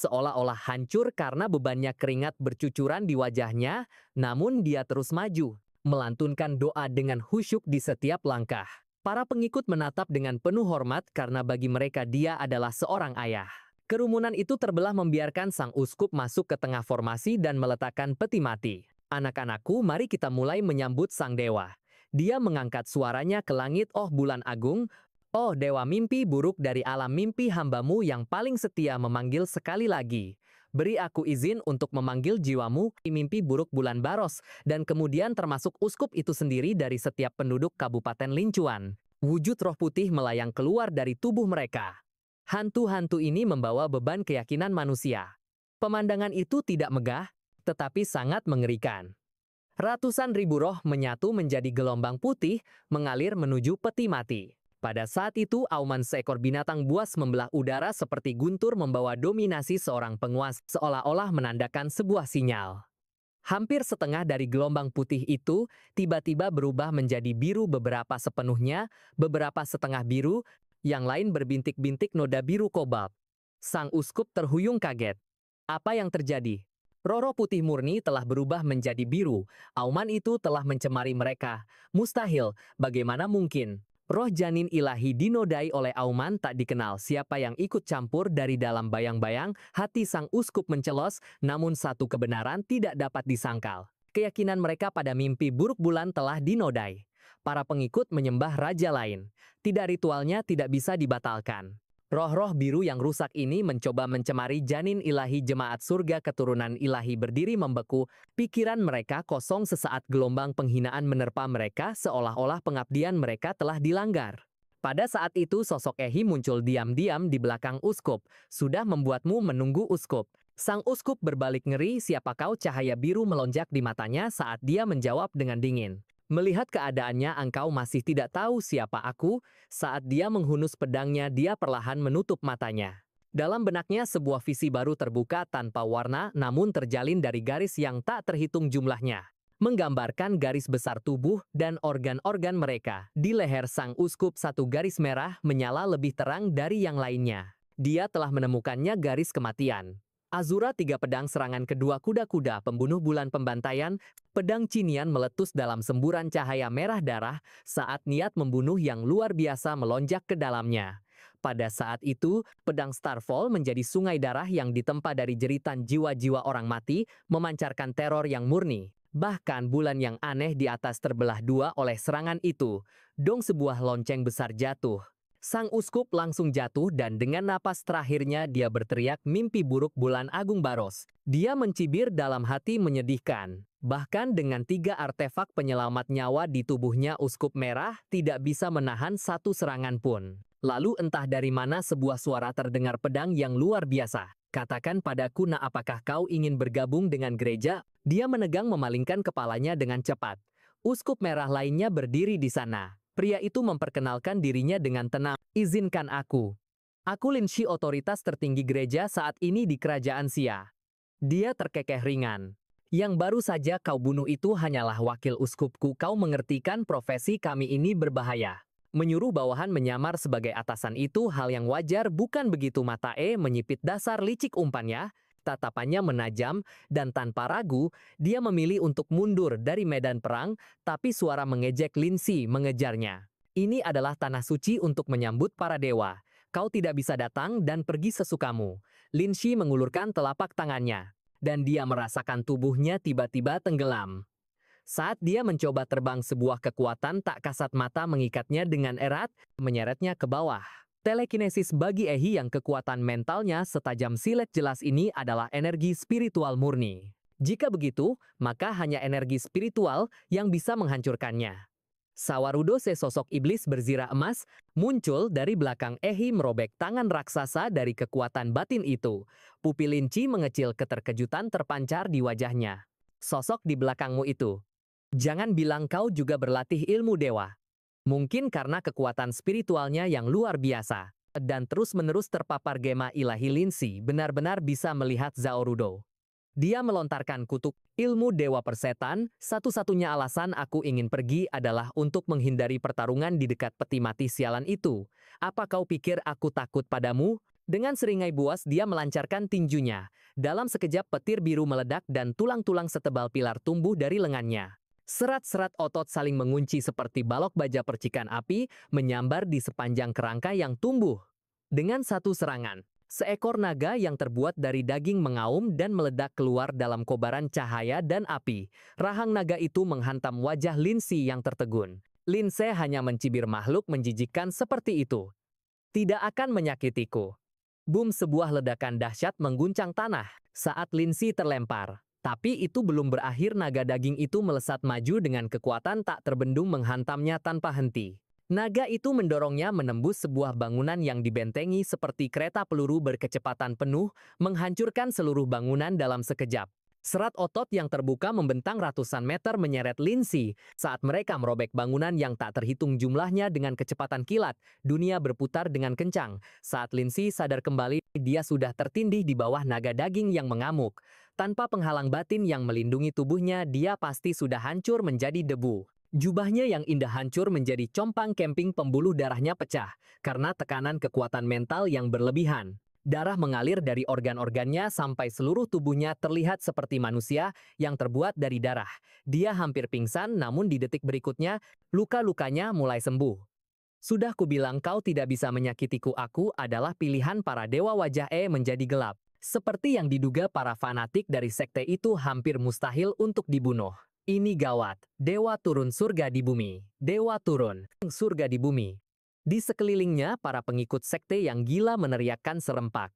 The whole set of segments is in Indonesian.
seolah-olah hancur karena bebannya keringat bercucuran di wajahnya, namun dia terus maju, melantunkan doa dengan khusyuk di setiap langkah. Para pengikut menatap dengan penuh hormat karena bagi mereka dia adalah seorang ayah. Kerumunan itu terbelah membiarkan sang uskup masuk ke tengah formasi dan meletakkan peti mati. Anak-anakku, mari kita mulai menyambut sang dewa. Dia mengangkat suaranya ke langit, oh bulan agung, oh dewa mimpi buruk dari alam mimpi hambamu yang paling setia memanggil sekali lagi. Beri aku izin untuk memanggil jiwamu, mimpi buruk bulan Baros, dan kemudian termasuk uskup itu sendiri dari setiap penduduk Kabupaten Lincuan. Wujud roh putih melayang keluar dari tubuh mereka. Hantu-hantu ini membawa beban keyakinan manusia. Pemandangan itu tidak megah, tetapi sangat mengerikan. Ratusan ribu roh menyatu menjadi gelombang putih, mengalir menuju peti mati. Pada saat itu, auman seekor binatang buas membelah udara seperti guntur membawa dominasi seorang penguasa, seolah-olah menandakan sebuah sinyal. Hampir setengah dari gelombang putih itu tiba-tiba berubah menjadi biru, beberapa sepenuhnya, beberapa setengah biru, yang lain berbintik-bintik noda biru kobalt. Sang uskup terhuyung kaget. Apa yang terjadi? Roh putih murni telah berubah menjadi biru. Auman itu telah mencemari mereka. Mustahil, bagaimana mungkin? Roh janin ilahi dinodai oleh auman, tak dikenal siapa yang ikut campur. Dari dalam bayang-bayang, hati sang uskup mencelos, namun satu kebenaran tidak dapat disangkal. Keyakinan mereka pada mimpi buruk bulan telah dinodai. Para pengikut menyembah raja lain. Tidak, ritualnya tidak bisa dibatalkan. Roh-roh biru yang rusak ini mencoba mencemari janin ilahi jemaat surga keturunan ilahi berdiri membeku. Pikiran mereka kosong sesaat gelombang penghinaan menerpa mereka seolah-olah pengabdian mereka telah dilanggar. Pada saat itu sosok Ehi muncul diam-diam di belakang uskup. Sudah membuatmu menunggu uskup. Sang uskup berbalik ngeri, siapa kau? Cahaya biru melonjak di matanya saat dia menjawab dengan dingin. Melihat keadaannya, engkau masih tidak tahu siapa aku? Saat dia menghunus pedangnya, dia perlahan menutup matanya. Dalam benaknya sebuah visi baru terbuka tanpa warna, namun terjalin dari garis yang tak terhitung jumlahnya. Menggambarkan garis besar tubuh dan organ-organ mereka. Di leher sang uskup satu garis merah menyala lebih terang dari yang lainnya. Dia telah menemukannya, garis kematian. Azura, tiga pedang serangan kedua kuda-kuda pembunuh bulan pembantaian. Pedang Cinian meletus dalam semburan cahaya merah darah saat niat membunuh yang luar biasa melonjak ke dalamnya. Pada saat itu, pedang Starfall menjadi sungai darah yang ditempa dari jeritan jiwa-jiwa orang mati, memancarkan teror yang murni. Bahkan bulan yang aneh di atas terbelah dua oleh serangan itu. Dong, sebuah lonceng besar jatuh. Sang uskup langsung jatuh dan dengan napas terakhirnya dia berteriak, mimpi buruk bulan agung Baros. Dia mencibir dalam hati menyedihkan. Bahkan dengan 3 artefak penyelamat nyawa di tubuhnya, uskup merah tidak bisa menahan satu serangan pun. Lalu entah dari mana sebuah suara terdengar, pedang yang luar biasa. Katakan padaku, nak, apakah kau ingin bergabung dengan gereja? Dia menegang memalingkan kepalanya dengan cepat. Uskup merah lainnya berdiri di sana. Pria itu memperkenalkan dirinya dengan tenang. Izinkan aku. Aku Lin Shi, otoritas tertinggi gereja saat ini di kerajaan Xia. Dia terkekeh ringan. Yang baru saja kau bunuh itu hanyalah wakil uskupku. Kau mengerti kan, profesi kami ini berbahaya. Menyuruh bawahan menyamar sebagai atasan itu hal yang wajar, bukan begitu? Mata menyipit, dasar licik, umpannya. Tatapannya menajam, dan tanpa ragu, dia memilih untuk mundur dari medan perang, tapi suara mengejek Lin Shi mengejarnya. Ini adalah tanah suci untuk menyambut para dewa. Kau tidak bisa datang dan pergi sesukamu. Lin Shi mengulurkan telapak tangannya, dan dia merasakan tubuhnya tiba-tiba tenggelam. Saat dia mencoba terbang, sebuah kekuatan tak kasat mata mengikatnya dengan erat, menyeretnya ke bawah. Telekinesis bagi Ehi yang kekuatan mentalnya setajam silet, jelas ini adalah energi spiritual murni. Jika begitu, maka hanya energi spiritual yang bisa menghancurkannya. Sawarudo, sesosok iblis berzira emas, muncul dari belakang Ehi merobek tangan raksasa dari kekuatan batin itu. Pupil Lin Shi mengecil, keterkejutan terpancar di wajahnya. Sosok di belakangmu itu. Jangan bilang kau juga berlatih ilmu dewa. Mungkin karena kekuatan spiritualnya yang luar biasa, dan terus-menerus terpapar gema ilahi, Lin Shi benar-benar bisa melihat Zaorudo. Dia melontarkan kutuk, ilmu dewa persetan. Satu-satunya alasan aku ingin pergi adalah untuk menghindari pertarungan di dekat peti mati sialan itu. Apa kau pikir aku takut padamu? Dengan seringai buas dia melancarkan tinjunya. Dalam sekejap petir biru meledak dan tulang-tulang setebal pilar tumbuh dari lengannya. Serat-serat otot saling mengunci seperti balok baja percikan api menyambar di sepanjang kerangka yang tumbuh. Dengan satu serangan, seekor naga yang terbuat dari daging mengaum dan meledak keluar dalam kobaran cahaya dan api. Rahang naga itu menghantam wajah Lindsay yang tertegun. Lindsay hanya mencibir makhluk menjijikkan seperti itu. Tidak akan menyakitiku. Boom, sebuah ledakan dahsyat mengguncang tanah saat Lindsay terlempar. Tapi itu belum berakhir, naga daging itu melesat maju dengan kekuatan tak terbendung menghantamnya tanpa henti. Naga itu mendorongnya menembus sebuah bangunan yang dibentengi seperti kereta peluru berkecepatan penuh, menghancurkan seluruh bangunan dalam sekejap. Serat otot yang terbuka membentang ratusan meter menyeret Lindsay. Saat mereka merobek bangunan yang tak terhitung jumlahnya dengan kecepatan kilat, dunia berputar dengan kencang. Saat Lindsay sadar kembali, dia sudah tertindih di bawah naga daging yang mengamuk. Tanpa penghalang batin yang melindungi tubuhnya, dia pasti sudah hancur menjadi debu. Jubahnya yang indah hancur menjadi compang camping, pembuluh darahnya pecah karena tekanan kekuatan mental yang berlebihan. Darah mengalir dari organ-organnya sampai seluruh tubuhnya terlihat seperti manusia yang terbuat dari darah. Dia hampir pingsan, namun di detik berikutnya, luka-lukanya mulai sembuh. Sudah kubilang kau tidak bisa menyakitiku. Aku adalah pilihan para dewa. Wajah menjadi gelap. Seperti yang diduga para fanatik dari sekte itu, hampir mustahil untuk dibunuh. Ini gawat. Dewa turun, surga di bumi. Dewa turun, surga di bumi. Di sekelilingnya, para pengikut sekte yang gila meneriakkan serempak.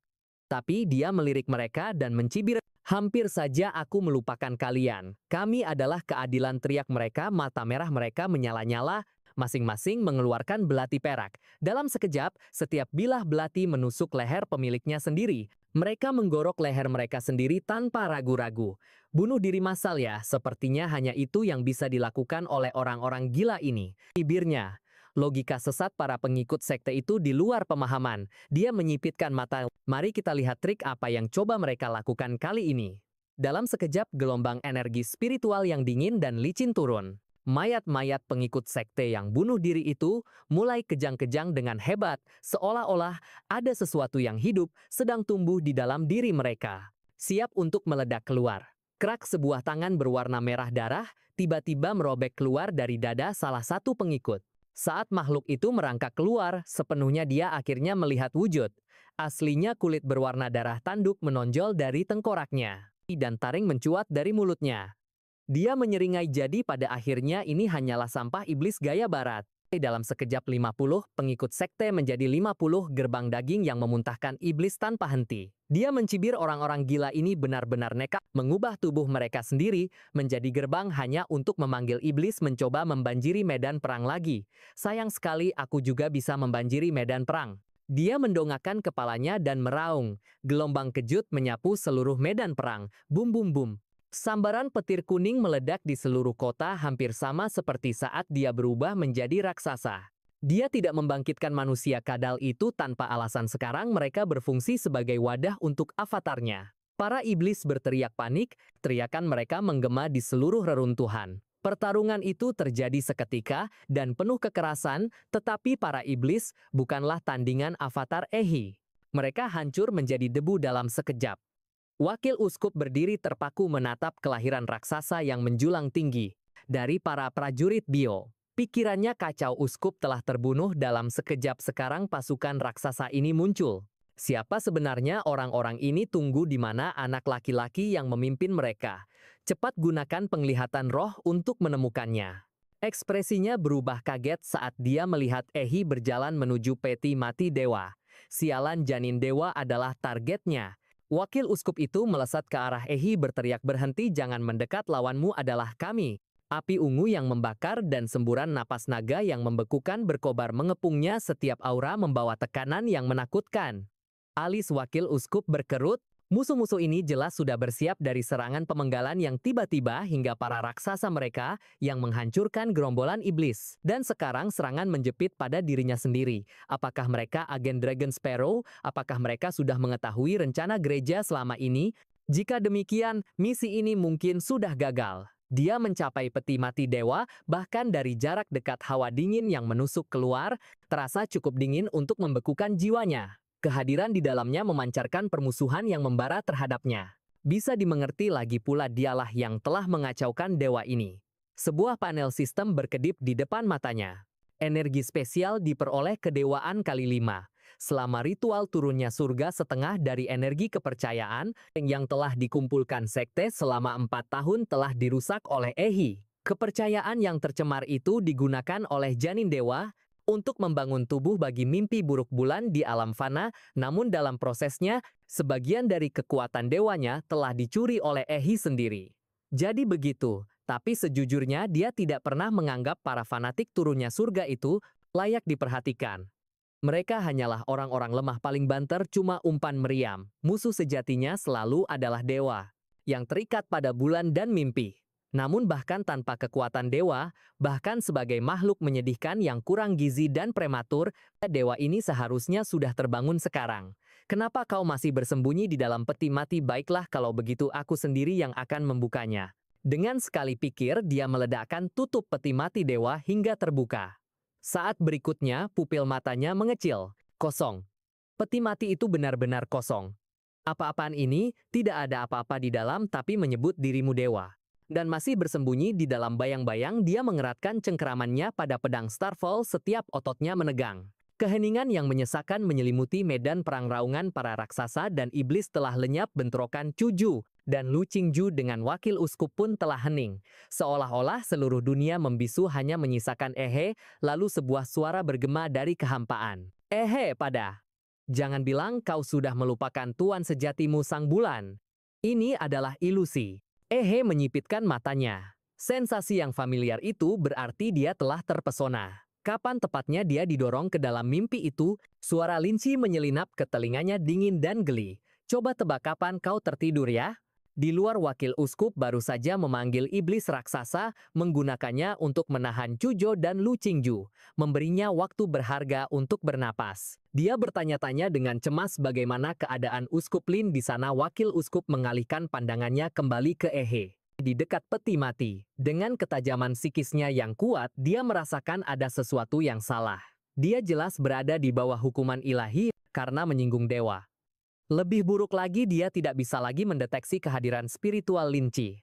Tapi dia melirik mereka dan mencibir, "Hampir saja aku melupakan kalian. Kami adalah keadilan," teriak mereka. Mata merah mereka menyala-nyala, masing-masing mengeluarkan belati perak. Dalam sekejap, setiap bilah belati menusuk leher pemiliknya sendiri. Mereka menggorok leher mereka sendiri tanpa ragu-ragu. Bunuh diri massal ya, sepertinya hanya itu yang bisa dilakukan oleh orang-orang gila ini. Bibirnya. Logika sesat para pengikut sekte itu di luar pemahaman. Dia menyipitkan mata. Mari kita lihat trik apa yang coba mereka lakukan kali ini. Dalam sekejap, gelombang energi spiritual yang dingin dan licin turun. Mayat-mayat pengikut sekte yang bunuh diri itu mulai kejang-kejang dengan hebat, seolah-olah ada sesuatu yang hidup sedang tumbuh di dalam diri mereka. Siap untuk meledak keluar. Krak, sebuah tangan berwarna merah darah tiba-tiba merobek keluar dari dada salah satu pengikut. Saat makhluk itu merangkak keluar, sepenuhnya dia akhirnya melihat wujud. Aslinya kulit berwarna darah tanduk menonjol dari tengkoraknya, dan taring mencuat dari mulutnya. Dia menyeringai, jadi pada akhirnya ini hanyalah sampah iblis gaya barat. Dalam sekejap 50 pengikut sekte menjadi 50 gerbang daging yang memuntahkan iblis tanpa henti. Dia mencibir orang-orang gila ini benar-benar nekat, mengubah tubuh mereka sendiri menjadi gerbang hanya untuk memanggil iblis mencoba membanjiri medan perang lagi. Sayang sekali aku juga bisa membanjiri medan perang. Dia mendongakkan kepalanya dan meraung. Gelombang kejut menyapu seluruh medan perang. Bum bum bum. Sambaran petir kuning meledak di seluruh kota, hampir sama seperti saat dia berubah menjadi raksasa. Dia tidak membangkitkan manusia kadal itu tanpa alasan. Sekarang mereka berfungsi sebagai wadah untuk avatarnya. Para iblis berteriak panik, teriakan mereka menggema di seluruh reruntuhan. Pertarungan itu terjadi seketika dan penuh kekerasan, tetapi para iblis bukanlah tandingan avatar Ehi. Mereka hancur menjadi debu dalam sekejap. Wakil uskup berdiri terpaku menatap kelahiran raksasa yang menjulang tinggi. Dari para prajurit Bio, pikirannya kacau. Uskup telah terbunuh dalam sekejap. Sekarang pasukan raksasa ini muncul. Siapa sebenarnya orang-orang ini? Tunggu, di mana anak laki-laki yang memimpin mereka? Cepat gunakan penglihatan roh untuk menemukannya. Ekspresinya berubah kaget saat dia melihat Ehi berjalan menuju peti mati dewa. Sialan, janin dewa adalah targetnya. Wakil uskup itu melesat ke arah Ehi berteriak, "Berhenti, jangan mendekat, lawanmu adalah kami." Api ungu yang membakar dan semburan napas naga yang membekukan berkobar mengepungnya. Setiap aura membawa tekanan yang menakutkan. Alis wakil uskup berkerut. Musuh-musuh ini jelas sudah bersiap dari serangan pemenggalan yang tiba-tiba hingga para raksasa mereka yang menghancurkan gerombolan iblis. Dan sekarang serangan menjepit pada dirinya sendiri. Apakah mereka agen Dragon Sparrow? Apakah mereka sudah mengetahui rencana gereja selama ini? Jika demikian, misi ini mungkin sudah gagal. Dia mencapai peti mati dewa, bahkan dari jarak dekat hawa dingin yang menusuk keluar, terasa cukup dingin untuk membekukan jiwanya. Kehadiran di dalamnya memancarkan permusuhan yang membara terhadapnya. Bisa dimengerti lagi pula dialah yang telah mengacaukan dewa ini. Sebuah panel sistem berkedip di depan matanya. Energi spesial diperoleh kedewaan kali 5. Selama ritual turunnya surga setengah dari energi kepercayaan yang telah dikumpulkan sekte selama 4 tahun telah dirusak oleh Ehi. Kepercayaan yang tercemar itu digunakan oleh janin dewa untuk membangun tubuh bagi mimpi buruk bulan di alam fana, namun dalam prosesnya, sebagian dari kekuatan dewanya telah dicuri oleh Ehi sendiri. Jadi begitu, tapi sejujurnya dia tidak pernah menganggap para fanatik turunnya surga itu layak diperhatikan. Mereka hanyalah orang-orang lemah paling banter cuma umpan meriam. Musuh sejatinya selalu adalah dewa, yang terikat pada bulan dan mimpi. Namun bahkan tanpa kekuatan dewa, bahkan sebagai makhluk menyedihkan yang kurang gizi dan prematur, dewa ini seharusnya sudah terbangun sekarang. Kenapa kau masih bersembunyi di dalam peti mati? Baiklah kalau begitu aku sendiri yang akan membukanya. Dengan sekali pikir dia meledakkan tutup peti mati dewa hingga terbuka. Saat berikutnya pupil matanya mengecil, kosong. Peti mati itu benar-benar kosong. Apa-apaan ini? Tidak ada apa-apa di dalam tapi menyebut dirimu dewa. Dan masih bersembunyi di dalam bayang-bayang dia mengeratkan cengkeramannya pada pedang Starfall setiap ototnya menegang. Keheningan yang menyesakan menyelimuti medan perang raungan para raksasa dan iblis telah lenyap bentrokan Cuju dan Lu Qingju dengan wakil uskup pun telah hening. Seolah-olah seluruh dunia membisu hanya menyisakan Ehe, lalu sebuah suara bergema dari kehampaan. Ehe pada. Jangan bilang kau sudah melupakan tuan sejatimu sang bulan. Ini adalah ilusi. Ehe menyipitkan matanya. Sensasi yang familiar itu berarti dia telah terpesona. Kapan tepatnya dia didorong ke dalam mimpi itu? Suara Linci menyelinap ke telinganya dingin dan geli. Coba tebak kapan kau tertidur ya? Di luar wakil uskup baru saja memanggil iblis raksasa, menggunakannya untuk menahan Cujo dan Lu Qingju, memberinya waktu berharga untuk bernapas. Dia bertanya-tanya dengan cemas bagaimana keadaan uskup Lin di sana. Wakil uskup mengalihkan pandangannya kembali ke Ehe. Di dekat peti mati, dengan ketajaman psikisnya yang kuat, dia merasakan ada sesuatu yang salah. Dia jelas berada di bawah hukuman ilahi karena menyinggung dewa. Lebih buruk lagi dia tidak bisa lagi mendeteksi kehadiran spiritual Linci.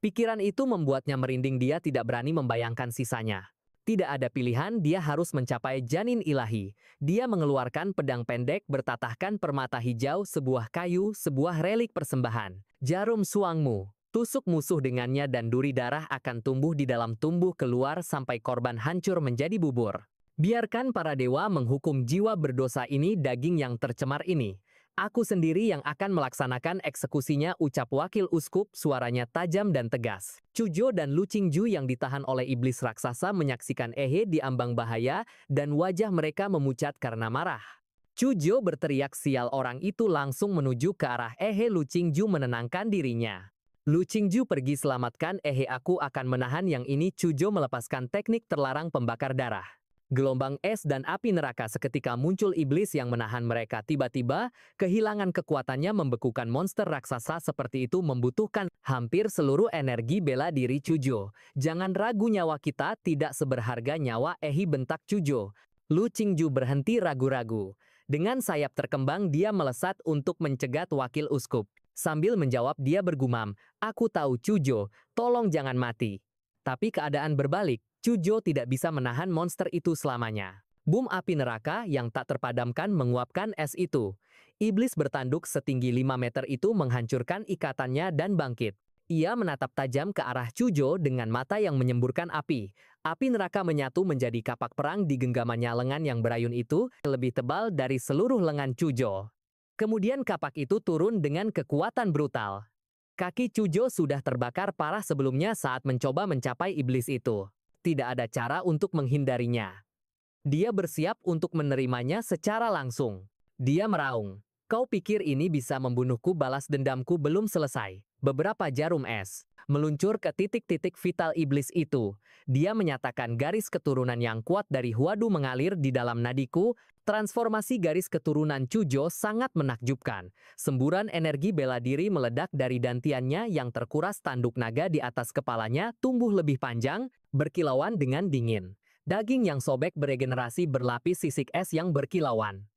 Pikiran itu membuatnya merinding, dia tidak berani membayangkan sisanya. Tidak ada pilihan, dia harus mencapai janin ilahi. Dia mengeluarkan pedang pendek bertatahkan permata hijau, sebuah kayu, sebuah relik persembahan. Jarum suangmu. Tusuk musuh dengannya dan duri darah akan tumbuh di dalam tubuh keluar sampai korban hancur menjadi bubur. Biarkan para dewa menghukum jiwa berdosa ini, daging yang tercemar ini. Aku sendiri yang akan melaksanakan eksekusinya, ucap wakil uskup, suaranya tajam dan tegas. Cujo dan Lu Qingju yang ditahan oleh iblis raksasa menyaksikan Ehe di ambang bahaya dan wajah mereka memucat karena marah. Cujo berteriak sial, orang itu langsung menuju ke arah Ehe. Lu Qingju menenangkan dirinya. Lu Qingju pergi, selamatkan Ehe, aku akan menahan yang ini. Cujo melepaskan teknik terlarang pembakar darah. Gelombang es dan api neraka seketika muncul, iblis yang menahan mereka tiba-tiba kehilangan kekuatannya, membekukan monster raksasa seperti itu membutuhkan hampir seluruh energi bela diri Cujo. Jangan ragu, nyawa kita tidak seberharga nyawa Ehe, bentak Cujo. Lu Qingju berhenti ragu-ragu. Dengan sayap terkembang dia melesat untuk mencegat wakil uskup. Sambil menjawab dia bergumam, aku tahu Cujo, tolong jangan mati. Tapi keadaan berbalik. Cujo tidak bisa menahan monster itu selamanya. Boom api neraka yang tak terpadamkan menguapkan es itu. Iblis bertanduk setinggi 5 meter itu menghancurkan ikatannya dan bangkit. Ia menatap tajam ke arah Cujo dengan mata yang menyemburkan api. Api neraka menyatu menjadi kapak perang di genggamannya. Lengan yang berayun itu lebih tebal dari seluruh lengan Cujo. Kemudian kapak itu turun dengan kekuatan brutal. Kaki Cujo sudah terbakar parah sebelumnya saat mencoba mencapai iblis itu. Tidak ada cara untuk menghindarinya. Dia bersiap untuk menerimanya secara langsung. Dia meraung. Kau pikir ini bisa membunuhku? Balas dendamku belum selesai. Beberapa jarum es meluncur ke titik-titik vital iblis itu. Dia menyatakan garis keturunan yang kuat dari Huadu mengalir di dalam nadiku. Transformasi garis keturunan Cujo sangat menakjubkan. Semburan energi bela diri meledak dari dantiannya yang terkuras. Tanduk naga di atas kepalanya tumbuh lebih panjang, berkilauan dengan dingin. Daging yang sobek beregenerasi berlapis sisik es yang berkilauan.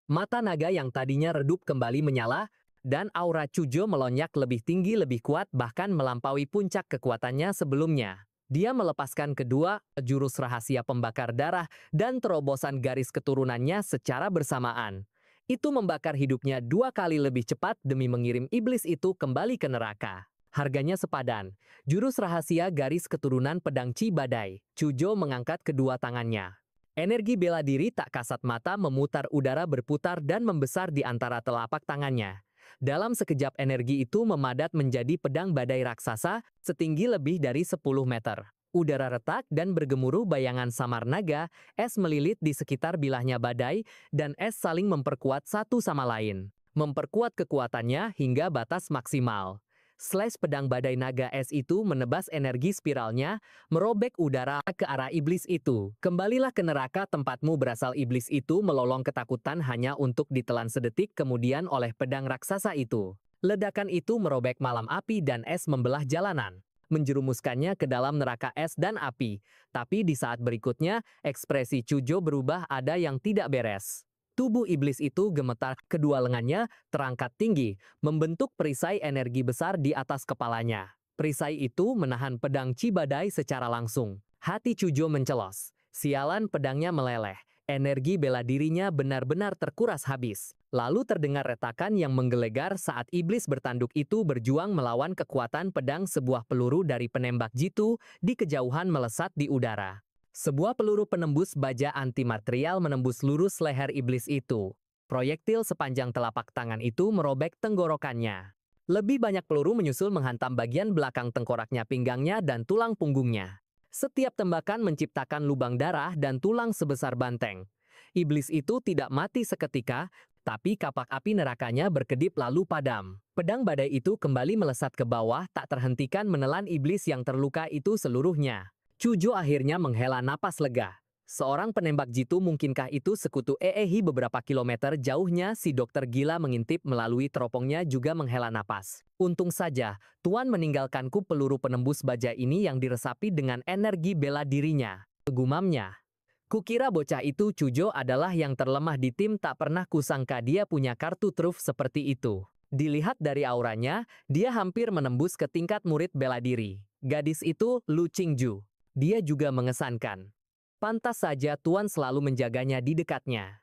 Mata naga yang tadinya redup kembali menyala, dan aura Cujo melonjak lebih tinggi lebih kuat bahkan melampaui puncak kekuatannya sebelumnya. Dia melepaskan kedua jurus rahasia pembakar darah dan terobosan garis keturunannya secara bersamaan. Itu membakar hidupnya 2 kali lebih cepat demi mengirim iblis itu kembali ke neraka. Harganya sepadan. Jurus rahasia garis keturunan pedang Chi Badai. Cujo mengangkat kedua tangannya. Energi bela diri tak kasat mata memutar udara berputar dan membesar di antara telapak tangannya. Dalam sekejap energi itu memadat menjadi pedang badai raksasa setinggi lebih dari 10 meter. Udara retak dan bergemuruh bayangan samar naga, es melilit di sekitar bilahnya badai, dan es saling memperkuat satu sama lain. Memperkuat kekuatannya hingga batas maksimal. Slash pedang badai naga es itu menebas energi spiralnya, merobek udara ke arah iblis itu. Kembalilah ke neraka tempatmu berasal iblis itu melolong ketakutan hanya untuk ditelan sedetik kemudian oleh pedang raksasa itu. Ledakan itu merobek malam api dan es membelah jalanan, menjerumuskannya ke dalam neraka es dan api. Tapi di saat berikutnya, ekspresi Cujo berubah, ada yang tidak beres. Tubuh iblis itu gemetar, kedua lengannya terangkat tinggi, membentuk perisai energi besar di atas kepalanya. Perisai itu menahan pedang Chi Badai secara langsung. Hati Cujo mencelos. Sialan, pedangnya meleleh. Energi bela dirinya benar-benar terkuras habis. Lalu terdengar retakan yang menggelegar saat iblis bertanduk itu berjuang melawan kekuatan pedang. Sebuah peluru dari penembak jitu di kejauhan melesat di udara. Sebuah peluru penembus baja antimaterial menembus lurus leher iblis itu. Proyektil sepanjang telapak tangan itu merobek tenggorokannya. Lebih banyak peluru menyusul menghantam bagian belakang tengkoraknya, pinggangnya, dan tulang punggungnya. Setiap tembakan menciptakan lubang darah dan tulang sebesar banteng. Iblis itu tidak mati seketika, tapi kapak api nerakanya berkedip lalu padam. Pedang badai itu kembali melesat ke bawah, tak terhentikan menelan iblis yang terluka itu seluruhnya. Cujo akhirnya menghela napas lega. Seorang penembak jitu, mungkinkah itu sekutu Eehi beberapa kilometer jauhnya? Si dokter gila mengintip melalui teropongnya juga menghela napas. Untung saja, Tuan meninggalkanku peluru penembus baja ini yang diresapi dengan energi bela dirinya. Gumamnya. Kukira bocah itu Cujo adalah yang terlemah di tim, tak pernah kusangka dia punya kartu truf seperti itu. Dilihat dari auranya, dia hampir menembus ke tingkat murid bela diri. Gadis itu Lu Qingju. Dia juga mengesankan. Pantas saja Tuan selalu menjaganya di dekatnya.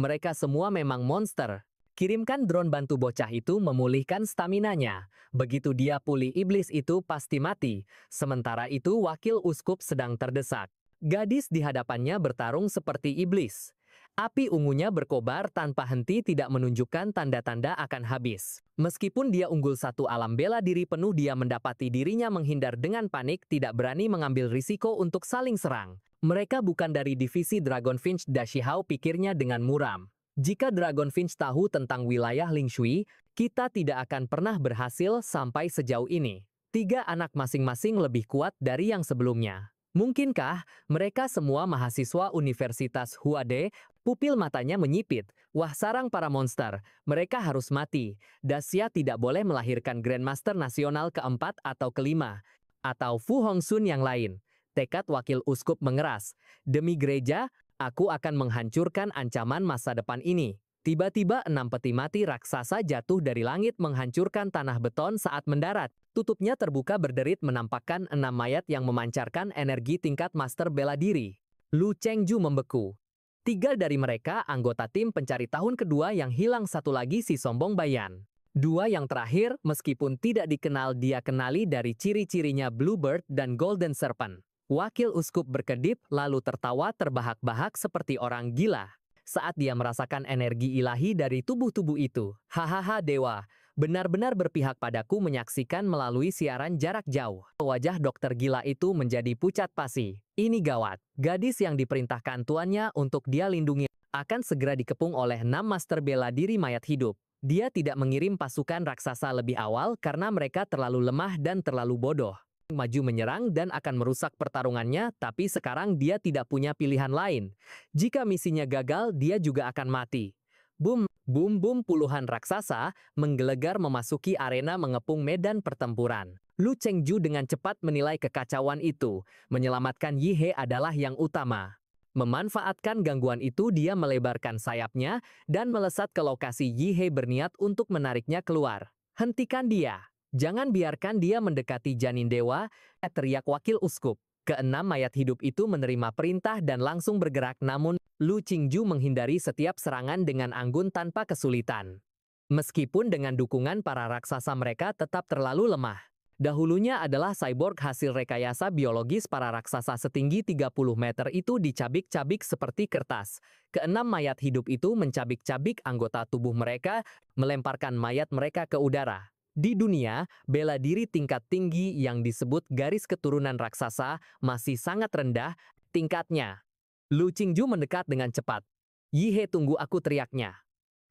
Mereka semua memang monster. Kirimkan drone bantu bocah itu memulihkan staminanya. Begitu dia pulih, iblis itu pasti mati. Sementara itu wakil uskup sedang terdesak. Gadis di hadapannya bertarung seperti iblis. Api ungunya berkobar tanpa henti, tidak menunjukkan tanda-tanda akan habis. Meskipun dia unggul satu alam bela diri penuh, dia mendapati dirinya menghindar dengan panik, tidak berani mengambil risiko untuk saling serang. Mereka bukan dari divisi Dragonfinch Dashihao, pikirnya dengan muram. Jika Dragonfinch tahu tentang wilayah Lingshui, kita tidak akan pernah berhasil sampai sejauh ini. 3 anak masing-masing lebih kuat dari yang sebelumnya. Mungkinkah mereka semua mahasiswa Universitas Huade? Pupil matanya menyipit. Wah, sarang para monster. Mereka harus mati. Dacia tidak boleh melahirkan Grandmaster Nasional keempat atau kelima. Atau Fu Hongxun yang lain. Tekad wakil uskup mengeras. Demi gereja, aku akan menghancurkan ancaman masa depan ini. Tiba-tiba 6 peti mati raksasa jatuh dari langit menghancurkan tanah beton saat mendarat. Tutupnya terbuka berderit menampakkan 6 mayat yang memancarkan energi tingkat master bela diri. Lu Qingju membeku. 3 dari mereka anggota tim pencari tahun kedua yang hilang, satu lagi si sombong Bayan. 2 yang terakhir, meskipun tidak dikenal, dia kenali dari ciri-cirinya Bluebird dan Golden Serpent. Wakil uskup berkedip lalu tertawa terbahak-bahak seperti orang gila. Saat dia merasakan energi ilahi dari tubuh-tubuh itu. Hahaha, dewa, benar-benar berpihak padaku menyaksikan melalui siaran jarak jauh. Wajah dokter gila itu menjadi pucat pasi. Ini gawat. Gadis yang diperintahkan tuannya untuk dia lindungi akan segera dikepung oleh 6 master bela diri mayat hidup. Dia tidak mengirim pasukan raksasa lebih awal karena mereka terlalu lemah dan terlalu bodoh. Maju menyerang dan akan merusak pertarungannya, tapi sekarang dia tidak punya pilihan lain. Jika misinya gagal, dia juga akan mati. Boom, boom, boom, puluhan raksasa menggelegar memasuki arena mengepung medan pertempuran. Lu Qingju dengan cepat menilai kekacauan itu. Menyelamatkan Yi He adalah yang utama. Memanfaatkan gangguan itu dia melebarkan sayapnya dan melesat ke lokasi Yi He berniat untuk menariknya keluar. Hentikan dia. Jangan biarkan dia mendekati janin dewa, teriak wakil uskup. Keenam mayat hidup itu menerima perintah dan langsung bergerak, namun Lu Qingju menghindari setiap serangan dengan anggun tanpa kesulitan. Meskipun dengan dukungan para raksasa mereka tetap terlalu lemah. Dahulunya adalah cyborg hasil rekayasa biologis, para raksasa setinggi 30 meter itu dicabik-cabik seperti kertas. Keenam mayat hidup itu mencabik-cabik anggota tubuh mereka, melemparkan mayat mereka ke udara. Di dunia, bela diri tingkat tinggi yang disebut garis keturunan raksasa masih sangat rendah tingkatnya. Lu Qingju mendekat dengan cepat. Yi He, tunggu aku, teriaknya.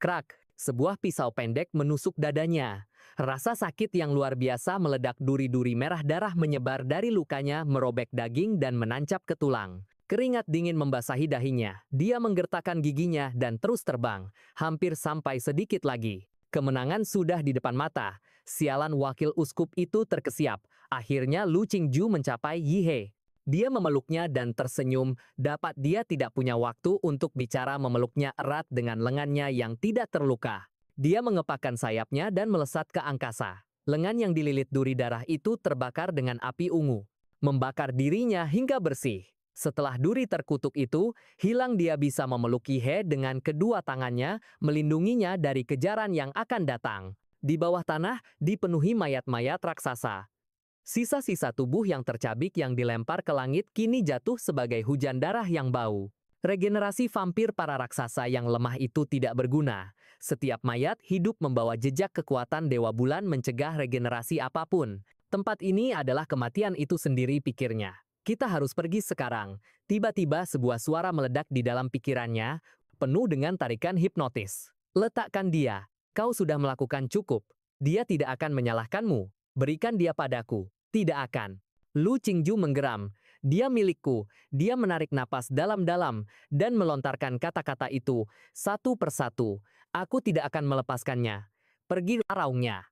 Krak, sebuah pisau pendek menusuk dadanya. Rasa sakit yang luar biasa meledak, duri-duri merah darah menyebar dari lukanya, merobek daging dan menancap ke tulang. Keringat dingin membasahi dahinya. Dia menggertakkan giginya dan terus terbang, hampir sampai sedikit lagi. Kemenangan sudah di depan mata. Sialan, wakil uskup itu terkesiap. Akhirnya Lu Qingju mencapai Yi He. Dia memeluknya dan tersenyum. Dapat dia tidak punya waktu untuk bicara, memeluknya erat dengan lengannya yang tidak terluka. Dia mengepakkan sayapnya dan melesat ke angkasa. Lengan yang dililit duri darah itu terbakar dengan api ungu, membakar dirinya hingga bersih. Setelah duri terkutuk itu hilang, dia bisa memeluk Yi He dengan kedua tangannya, melindunginya dari kejaran yang akan datang. Di bawah tanah dipenuhi mayat-mayat raksasa. Sisa-sisa tubuh yang tercabik yang dilempar ke langit kini jatuh sebagai hujan darah yang bau. Regenerasi vampir para raksasa yang lemah itu tidak berguna. Setiap mayat hidup membawa jejak kekuatan Dewa Bulan mencegah regenerasi apapun. Tempat ini adalah kematian itu sendiri, pikirnya. Kita harus pergi sekarang. Tiba-tiba sebuah suara meledak di dalam pikirannya, penuh dengan tarikan hipnotis. Letakkan dia. Kau sudah melakukan cukup. Dia tidak akan menyalahkanmu. Berikan dia padaku. Tidak akan. Lu Qingju menggeram. Dia milikku. Dia menarik napas dalam-dalam dan melontarkan kata-kata itu satu persatu. Aku tidak akan melepaskannya. Pergi, raungnya.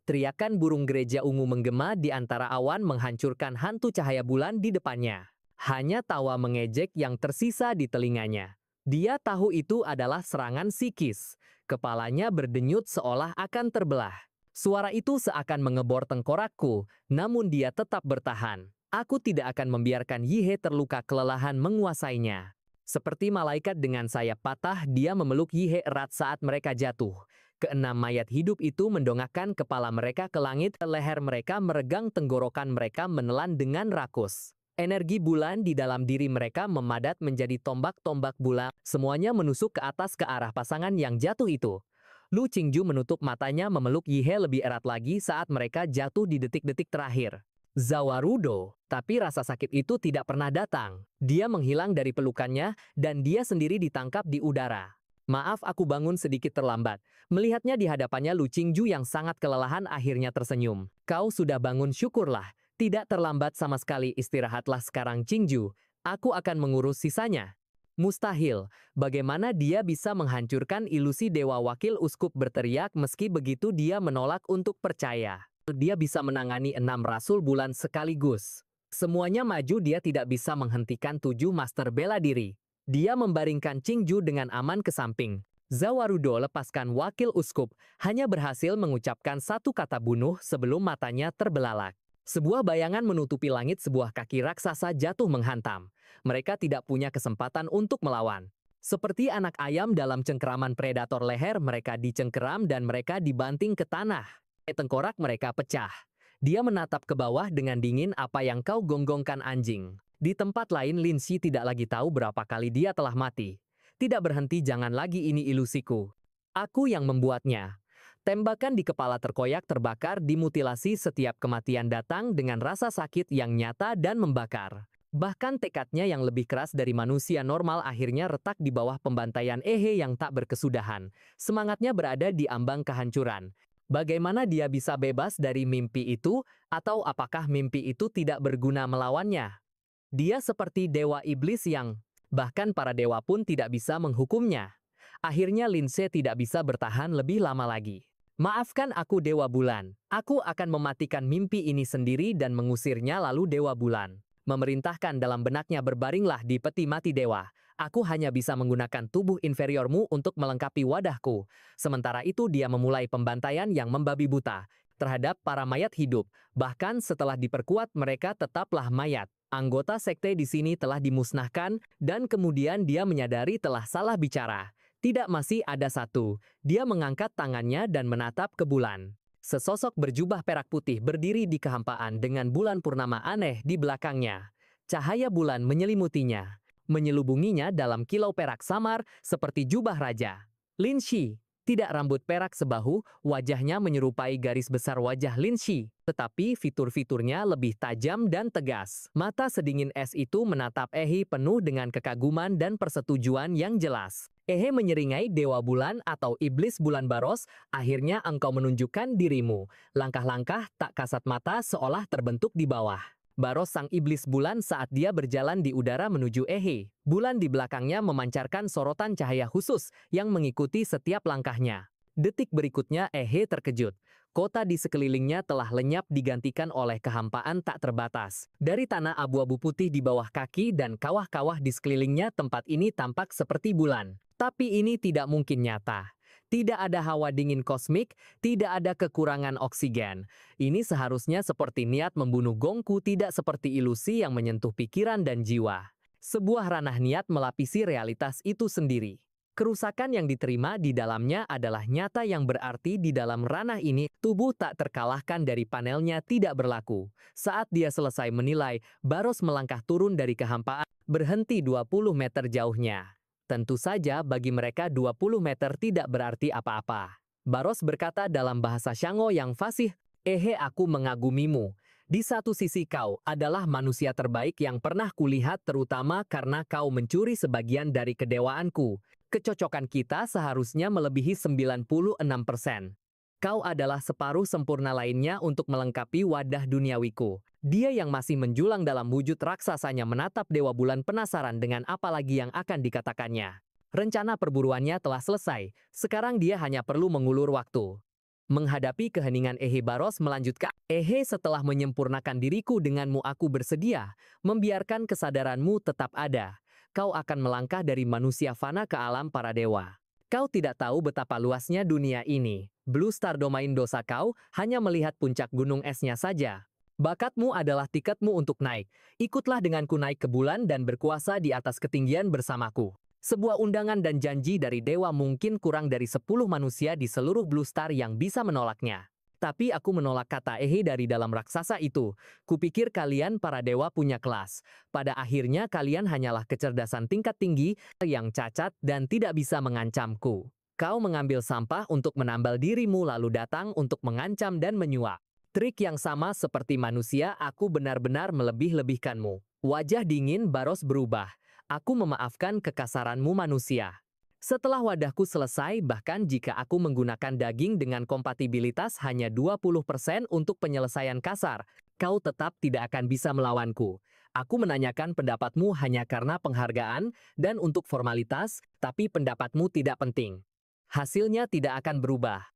Teriakan burung gereja ungu menggema di antara awan menghancurkan hantu cahaya bulan di depannya. Hanya tawa mengejek yang tersisa di telinganya. Dia tahu itu adalah serangan psikis. Kepalanya berdenyut seolah akan terbelah. Suara itu seakan mengebor tengkorakku, namun dia tetap bertahan. Aku tidak akan membiarkan Yi He terluka, kelelahan menguasainya. Seperti malaikat dengan sayap patah, dia memeluk Yi He erat saat mereka jatuh. Keenam mayat hidup itu mendongakkan kepala mereka ke langit, leher mereka meregang, tenggorokan mereka menelan dengan rakus. Energi bulan di dalam diri mereka memadat menjadi tombak-tombak bulan, semuanya menusuk ke atas ke arah pasangan yang jatuh itu. Lu Qingju menutup matanya, memeluk Yi He lebih erat lagi saat mereka jatuh di detik-detik terakhir. Zawarudo, tapi rasa sakit itu tidak pernah datang. Dia menghilang dari pelukannya dan dia sendiri ditangkap di udara. Maaf, aku bangun sedikit terlambat. Melihatnya di hadapannya, Lu Qingju yang sangat kelelahan akhirnya tersenyum. Kau sudah bangun, syukurlah. Tidak terlambat sama sekali, istirahatlah sekarang Qingju. Aku akan mengurus sisanya. Mustahil. Bagaimana dia bisa menghancurkan ilusi dewa? Wakil uskup berteriak. Meski begitu dia menolak untuk percaya. Dia bisa menangani 6 rasul bulan sekaligus. Semuanya maju, dia tidak bisa menghentikan 7 master bela diri. Dia membaringkan Qingju dengan aman ke samping. Zawarudo lepaskan wakil uskup, hanya berhasil mengucapkan satu kata bunuh sebelum matanya terbelalak. Sebuah bayangan menutupi langit, sebuah kaki raksasa jatuh menghantam. Mereka tidak punya kesempatan untuk melawan. Seperti anak ayam dalam cengkeraman predator, leher mereka dicengkeram dan mereka dibanting ke tanah. Tengkorak mereka pecah. Dia menatap ke bawah dengan dingin. Apa yang kau gonggongkan, anjing? Di tempat lain, Lin Xi tidak lagi tahu berapa kali dia telah mati. Tidak berhenti, jangan lagi, ini ilusiku. Aku yang membuatnya. Tembakan di kepala terkoyak, terbakar, dimutilasi. Setiap kematian datang dengan rasa sakit yang nyata dan membakar. Bahkan tekadnya yang lebih keras dari manusia normal akhirnya retak di bawah pembantaian Ehe yang tak berkesudahan. Semangatnya berada di ambang kehancuran. Bagaimana dia bisa bebas dari mimpi itu, atau apakah mimpi itu tidak berguna melawannya? Dia seperti dewa iblis yang bahkan para dewa pun tidak bisa menghukumnya. Akhirnya Lin Xi tidak bisa bertahan lebih lama lagi. Maafkan aku, Dewa Bulan. Aku akan mematikan mimpi ini sendiri dan mengusirnya. Lalu Dewa Bulan memerintahkan dalam benaknya berbaringlah di peti mati dewa. Aku hanya bisa menggunakan tubuh inferiormu untuk melengkapi wadahku. Sementara itu dia memulai pembantaian yang membabi buta terhadap para mayat hidup. Bahkan setelah diperkuat mereka tetaplah mayat. Anggota sekte di sini telah dimusnahkan dan kemudian dia menyadari telah salah bicara. Tidak, masih ada satu. Dia mengangkat tangannya dan menatap ke bulan. Sesosok berjubah perak putih berdiri di kehampaan dengan bulan purnama aneh di belakangnya. Cahaya bulan menyelimutinya, menyelubunginya dalam kilau perak samar seperti jubah raja. Lin Shi, tidak rambut perak sebahu, wajahnya menyerupai garis besar wajah Lin Shi, tetapi fitur-fiturnya lebih tajam dan tegas. Mata sedingin es itu menatap Ehe penuh dengan kekaguman dan persetujuan yang jelas. Ehe menyeringai Dewa Bulan atau Iblis Bulan Baros, akhirnya engkau menunjukkan dirimu. Langkah-langkah tak kasat mata seolah terbentuk di bawah Baros sang iblis bulan saat dia berjalan di udara menuju Ehe. Bulan di belakangnya memancarkan sorotan cahaya khusus yang mengikuti setiap langkahnya. Detik berikutnya Ehe terkejut. Kota di sekelilingnya telah lenyap digantikan oleh kehampaan tak terbatas. Dari tanah abu-abu putih di bawah kaki dan kawah-kawah di sekelilingnya tempat ini tampak seperti bulan. Tapi ini tidak mungkin nyata. Tidak ada hawa dingin kosmik, tidak ada kekurangan oksigen. Ini seharusnya seperti niat membunuh Gongku, tidak seperti ilusi yang menyentuh pikiran dan jiwa. Sebuah ranah niat melapisi realitas itu sendiri. Kerusakan yang diterima di dalamnya adalah nyata yang berarti di dalam ranah ini, tubuh tak terkalahkan dari panelnya tidak berlaku. Saat dia selesai menilai, Baros melangkah turun dari kehampaan, berhenti 20 meter jauhnya. Tentu saja bagi mereka 20 meter tidak berarti apa-apa. Baros berkata dalam bahasa Shango yang fasih, Ehe, aku mengagumimu. Di satu sisi kau adalah manusia terbaik yang pernah kulihat, terutama karena kau mencuri sebagian dari kedewaanku. Kecocokan kita seharusnya melebihi 96%. Kau adalah separuh sempurna lainnya untuk melengkapi wadah duniawiku. Dia yang masih menjulang dalam wujud raksasanya menatap Dewa Bulan penasaran dengan apa lagi yang akan dikatakannya. Rencana perburuannya telah selesai, sekarang dia hanya perlu mengulur waktu. Menghadapi keheningan Ehe, Baros melanjutkan, Ehe, setelah menyempurnakan diriku denganmu aku bersedia, membiarkan kesadaranmu tetap ada. Kau akan melangkah dari manusia fana ke alam para dewa. Kau tidak tahu betapa luasnya dunia ini. Blue Star Domain dosa kau hanya melihat puncak gunung esnya saja. Bakatmu adalah tiketmu untuk naik. Ikutlah denganku naik ke bulan dan berkuasa di atas ketinggian bersamaku. Sebuah undangan dan janji dari dewa, mungkin kurang dari 10 manusia di seluruh Blue Star yang bisa menolaknya. Tapi aku menolak, kata Ehe dari dalam raksasa itu. Kupikir kalian para dewa punya kelas. Pada akhirnya kalian hanyalah kecerdasan tingkat tinggi yang cacat dan tidak bisa mengancamku. Kau mengambil sampah untuk menambal dirimu lalu datang untuk mengancam dan menyuap. Trik yang sama seperti manusia, aku benar-benar melebih-lebihkanmu. Wajah dingin Baros berubah. Aku memaafkan kekasaranmu manusia. Setelah wadahku selesai, bahkan jika aku menggunakan daging dengan kompatibilitas hanya 20% untuk penyelesaian kasar, kau tetap tidak akan bisa melawanku. Aku menanyakan pendapatmu hanya karena penghargaan dan untuk formalitas, tapi pendapatmu tidak penting. Hasilnya tidak akan berubah.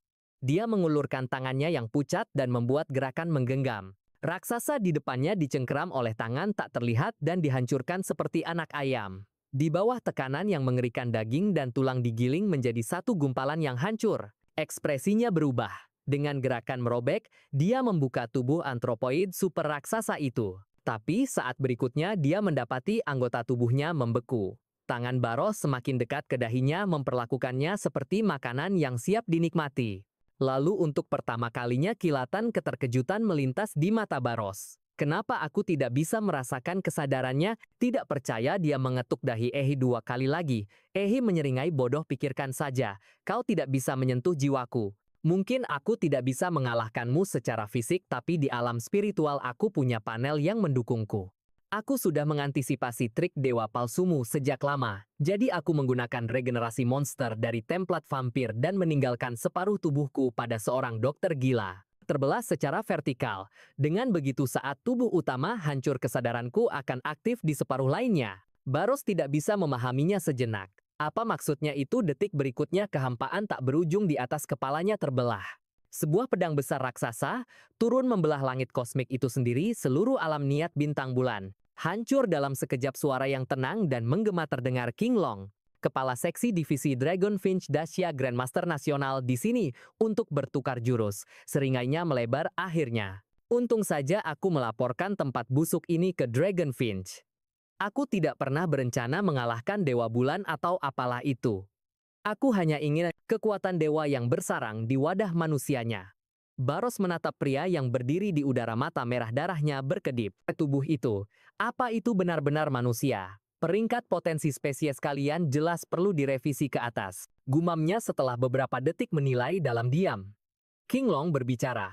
Dia mengulurkan tangannya yang pucat dan membuat gerakan menggenggam. Raksasa di depannya dicengkeram oleh tangan tak terlihat dan dihancurkan seperti anak ayam. Di bawah tekanan yang mengerikan, daging dan tulang digiling menjadi satu gumpalan yang hancur. Ekspresinya berubah. Dengan gerakan merobek, dia membuka tubuh antropoid super raksasa itu. Tapi saat berikutnya dia mendapati anggota tubuhnya membeku. Tangan Baros semakin dekat ke dahinya, memperlakukannya seperti makanan yang siap dinikmati. Lalu untuk pertama kalinya kilatan keterkejutan melintas di mata Baros. Kenapa aku tidak bisa merasakan kesadarannya? Tidak percaya, dia mengetuk dahi Ehe 2 kali lagi. Ehe menyeringai, bodoh, pikirkan saja. Kau tidak bisa menyentuh jiwaku. Mungkin aku tidak bisa mengalahkanmu secara fisik, tapi di alam spiritual aku punya panel yang mendukungku. Aku sudah mengantisipasi trik dewa palsumu sejak lama. Jadi aku menggunakan regenerasi monster dari template vampir dan meninggalkan separuh tubuhku pada seorang dokter gila. Terbelah secara vertikal. Dengan begitu saat tubuh utama hancur, kesadaranku akan aktif di separuh lainnya. Baros tidak bisa memahaminya sejenak. Apa maksudnya itu? Detik berikutnya kehampaan tak berujung di atas kepalanya terbelah. Sebuah pedang besar raksasa turun membelah langit kosmik itu sendiri, seluruh alam niat bintang bulan. Hancur dalam sekejap suara yang tenang dan menggema terdengar King Long, kepala seksi divisi Dragonfinch Dacia Grandmaster Nasional di sini untuk bertukar jurus. Seringainya melebar akhirnya. Untung saja aku melaporkan tempat busuk ini ke Dragonfinch. Aku tidak pernah berencana mengalahkan Dewa Bulan atau apalah itu. Aku hanya ingin kekuatan dewa yang bersarang di wadah manusianya. Baros menatap pria yang berdiri di udara, mata merah darahnya berkedip. Tubuh itu, apa itu benar-benar manusia? Peringkat potensi spesies kalian jelas perlu direvisi ke atas. Gumamnya setelah beberapa detik menilai dalam diam. King Long berbicara.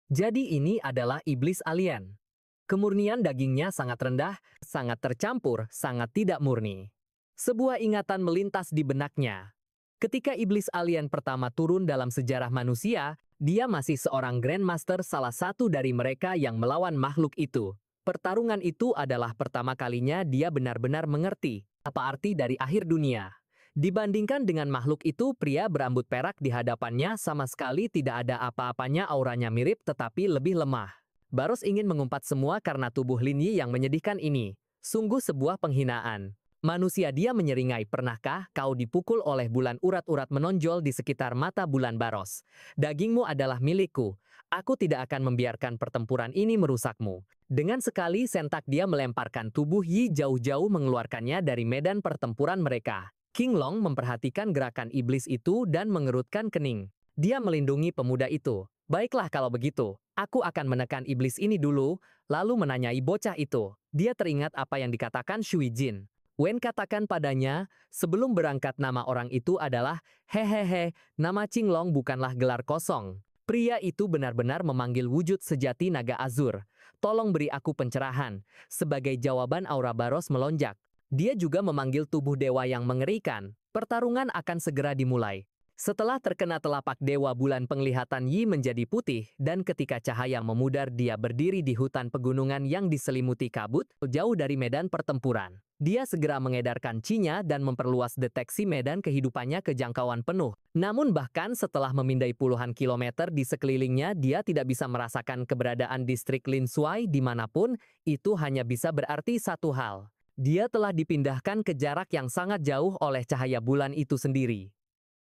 Jadi ini adalah iblis alien. Kemurnian dagingnya sangat rendah, sangat tercampur, sangat tidak murni. Sebuah ingatan melintas di benaknya. Ketika iblis alien pertama turun dalam sejarah manusia, dia masih seorang Grandmaster, salah satu dari mereka yang melawan makhluk itu. Pertarungan itu adalah pertama kalinya dia benar-benar mengerti apa arti dari akhir dunia. Dibandingkan dengan makhluk itu, pria berambut perak di hadapannya sama sekali tidak ada apa-apanya, auranya mirip tetapi lebih lemah. Baros ingin mengumpat semua karena tubuh Lin Yi yang menyedihkan ini. Sungguh sebuah penghinaan. Manusia, dia menyeringai. Pernahkah kau dipukul oleh bulan? Urat-urat menonjol di sekitar mata bulan Baros. Dagingmu adalah milikku. Aku tidak akan membiarkan pertempuran ini merusakmu. Dengan sekali sentak dia melemparkan tubuh Yi jauh-jauh, mengeluarkannya dari medan pertempuran mereka. King Long memperhatikan gerakan iblis itu dan mengerutkan kening. Dia melindungi pemuda itu. Baiklah kalau begitu, aku akan menekan iblis ini dulu, lalu menanyai bocah itu. Dia teringat apa yang dikatakan Shui Jin. Wen katakan padanya, sebelum berangkat nama orang itu adalah, hehehe, nama King Long bukanlah gelar kosong. Pria itu benar-benar memanggil wujud sejati naga azur. Tolong beri aku pencerahan. Sebagai jawaban, aura Baros melonjak. Dia juga memanggil tubuh dewa yang mengerikan. Pertarungan akan segera dimulai. Setelah terkena telapak Dewa Bulan, penglihatan Yi menjadi putih, dan ketika cahaya memudar dia berdiri di hutan pegunungan yang diselimuti kabut, jauh dari medan pertempuran. Dia segera mengedarkan Qi-nya dan memperluas deteksi medan kehidupannya ke jangkauan penuh. Namun bahkan setelah memindai puluhan kilometer di sekelilingnya, dia tidak bisa merasakan keberadaan distrik Lin Shuai dimanapun. Itu hanya bisa berarti satu hal. Dia telah dipindahkan ke jarak yang sangat jauh oleh cahaya bulan itu sendiri.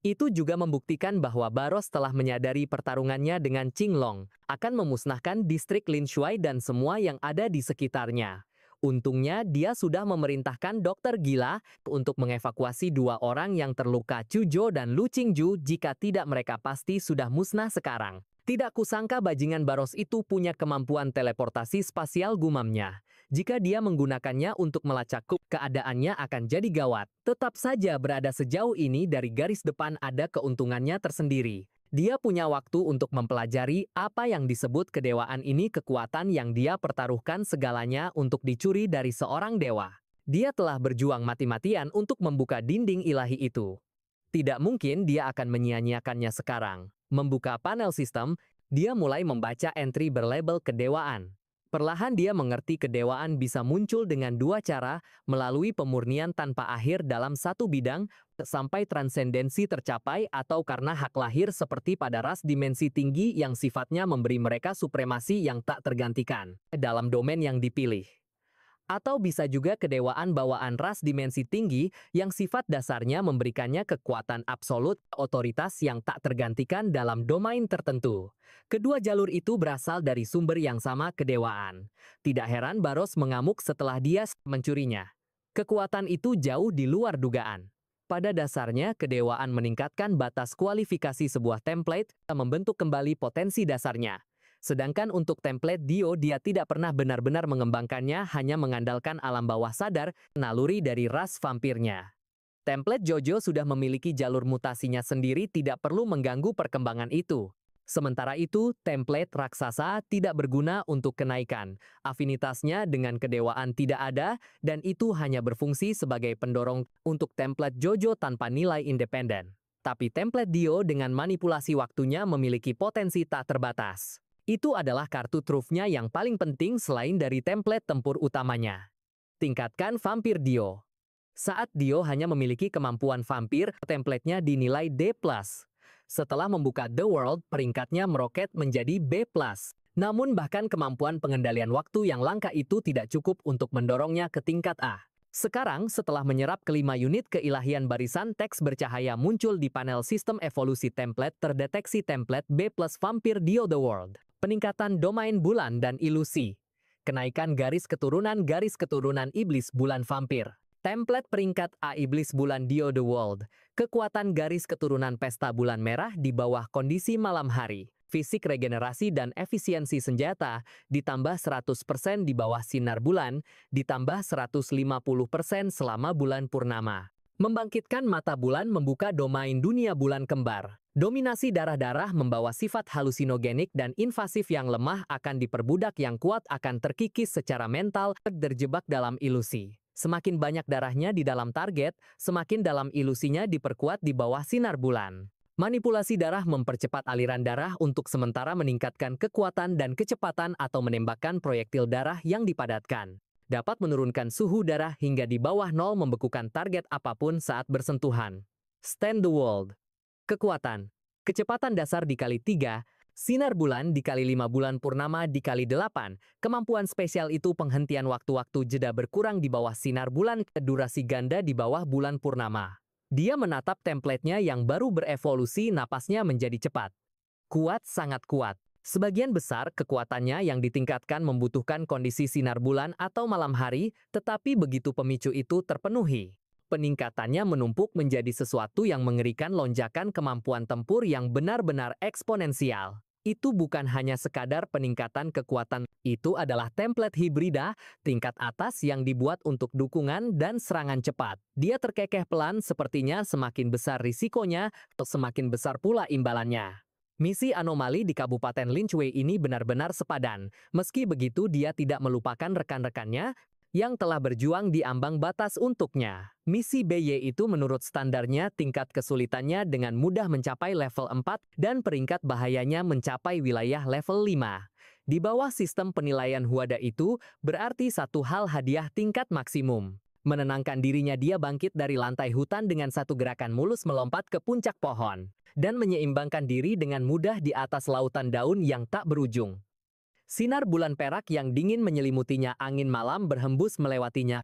Itu juga membuktikan bahwa Baros telah menyadari pertarungannya dengan King Long akan memusnahkan distrik Lin Shuai dan semua yang ada di sekitarnya. Untungnya dia sudah memerintahkan dokter gila untuk mengevakuasi dua orang yang terluka, Chu Zhou dan Lu Qingju. Jika tidak, mereka pasti sudah musnah sekarang. Tidak kusangka bajingan Baros itu punya kemampuan teleportasi spasial, gumamnya. Jika dia menggunakannya untuk melacak, keadaannya akan jadi gawat. Tetap saja berada sejauh ini dari garis depan ada keuntungannya tersendiri. Dia punya waktu untuk mempelajari apa yang disebut kedewaan ini, kekuatan yang dia pertaruhkan segalanya untuk dicuri dari seorang dewa. Dia telah berjuang mati-matian untuk membuka dinding ilahi itu. Tidak mungkin dia akan menyia-nyiakannya sekarang. Membuka panel sistem, dia mulai membaca entry berlabel kedewaan. Perlahan dia mengerti kedewaan bisa muncul dengan dua cara, melalui pemurnian tanpa akhir dalam satu bidang, sampai transendensi tercapai, atau karena hak lahir seperti pada ras dimensi tinggi yang sifatnya memberi mereka supremasi yang tak tergantikan dalam domain yang dipilih. Atau bisa juga kedewaan bawaan ras dimensi tinggi yang sifat dasarnya memberikannya kekuatan absolut, otoritas yang tak tergantikan dalam domain tertentu. Kedua jalur itu berasal dari sumber yang sama, kedewaan. Tidak heran Baros mengamuk setelah dia mencurinya. Kekuatan itu jauh di luar dugaan. Pada dasarnya, kedewaan meningkatkan batas kualifikasi sebuah template, membentuk kembali potensi dasarnya. Sedangkan untuk template Dio, dia tidak pernah benar-benar mengembangkannya, hanya mengandalkan alam bawah sadar, naluri dari ras vampirnya. Template Jojo sudah memiliki jalur mutasinya sendiri, tidak perlu mengganggu perkembangan itu. Sementara itu, template raksasa tidak berguna untuk kenaikan. Afinitasnya dengan kedewaan tidak ada, dan itu hanya berfungsi sebagai pendorong untuk template Jojo tanpa nilai independen. Tapi template Dio dengan manipulasi waktunya memiliki potensi tak terbatas. Itu adalah kartu trufnya yang paling penting selain dari template tempur utamanya. Tingkatkan vampir Dio. Saat Dio hanya memiliki kemampuan vampir, templatenya dinilai D+. Setelah membuka The World, peringkatnya meroket menjadi B+. Namun bahkan kemampuan pengendalian waktu yang langka itu tidak cukup untuk mendorongnya ke tingkat A. Sekarang, setelah menyerap kelima unit keilahian, barisan teks bercahaya muncul di panel sistem evolusi template. Terdeteksi template B plus Vampire Dio The World. Peningkatan domain bulan dan ilusi. Kenaikan garis keturunan iblis bulan vampir. Template peringkat A iblis bulan Dio The World. Kekuatan garis keturunan pesta bulan merah di bawah kondisi malam hari. Fisik regenerasi dan efisiensi senjata, ditambah 100% di bawah sinar bulan, ditambah 150% selama bulan purnama. Membangkitkan mata bulan membuka domain dunia bulan kembar. Dominasi darah-darah membawa sifat halusinogenik dan invasif. Yang lemah akan diperbudak, yang kuat akan terkikis secara mental, terjebak dalam ilusi. Semakin banyak darahnya di dalam target, semakin dalam ilusinya diperkuat di bawah sinar bulan. Manipulasi darah mempercepat aliran darah untuk sementara meningkatkan kekuatan dan kecepatan atau menembakkan proyektil darah yang dipadatkan. Dapat menurunkan suhu darah hingga di bawah 0, membekukan target apapun saat bersentuhan. Stand the World. Kekuatan. Kecepatan dasar dikali 3, sinar bulan dikali 5 bulan purnama dikali 8. Kemampuan spesial itu penghentian waktu-waktu jeda berkurang di bawah sinar bulan, durasi ganda di bawah bulan purnama. Dia menatap templatenya yang baru berevolusi, napasnya menjadi cepat. Kuat, sangat kuat. Sebagian besar kekuatannya yang ditingkatkan membutuhkan kondisi sinar bulan atau malam hari, tetapi begitu pemicu itu terpenuhi, peningkatannya menumpuk menjadi sesuatu yang mengerikan. Lonjakan kemampuan tempur yang benar-benar eksponensial. Itu bukan hanya sekadar peningkatan kekuatan, itu adalah template hibrida tingkat atas yang dibuat untuk dukungan dan serangan cepat. Dia terkekeh pelan, sepertinya semakin besar risikonya, semakin besar pula imbalannya. Misi anomali di Kabupaten Linchway ini benar-benar sepadan. Meski begitu, dia tidak melupakan rekan-rekannya yang telah berjuang di ambang batas untuknya. Misi BY itu menurut standarnya tingkat kesulitannya dengan mudah mencapai level 4 dan peringkat bahayanya mencapai wilayah level 5. Di bawah sistem penilaian Huada itu berarti satu hal hadiah tingkat maksimum. Menenangkan dirinya, dia bangkit dari lantai hutan dengan satu gerakan mulus, melompat ke puncak pohon dan menyeimbangkan diri dengan mudah di atas lautan daun yang tak berujung. Sinar bulan perak yang dingin menyelimutinya, angin malam berhembus melewatinya,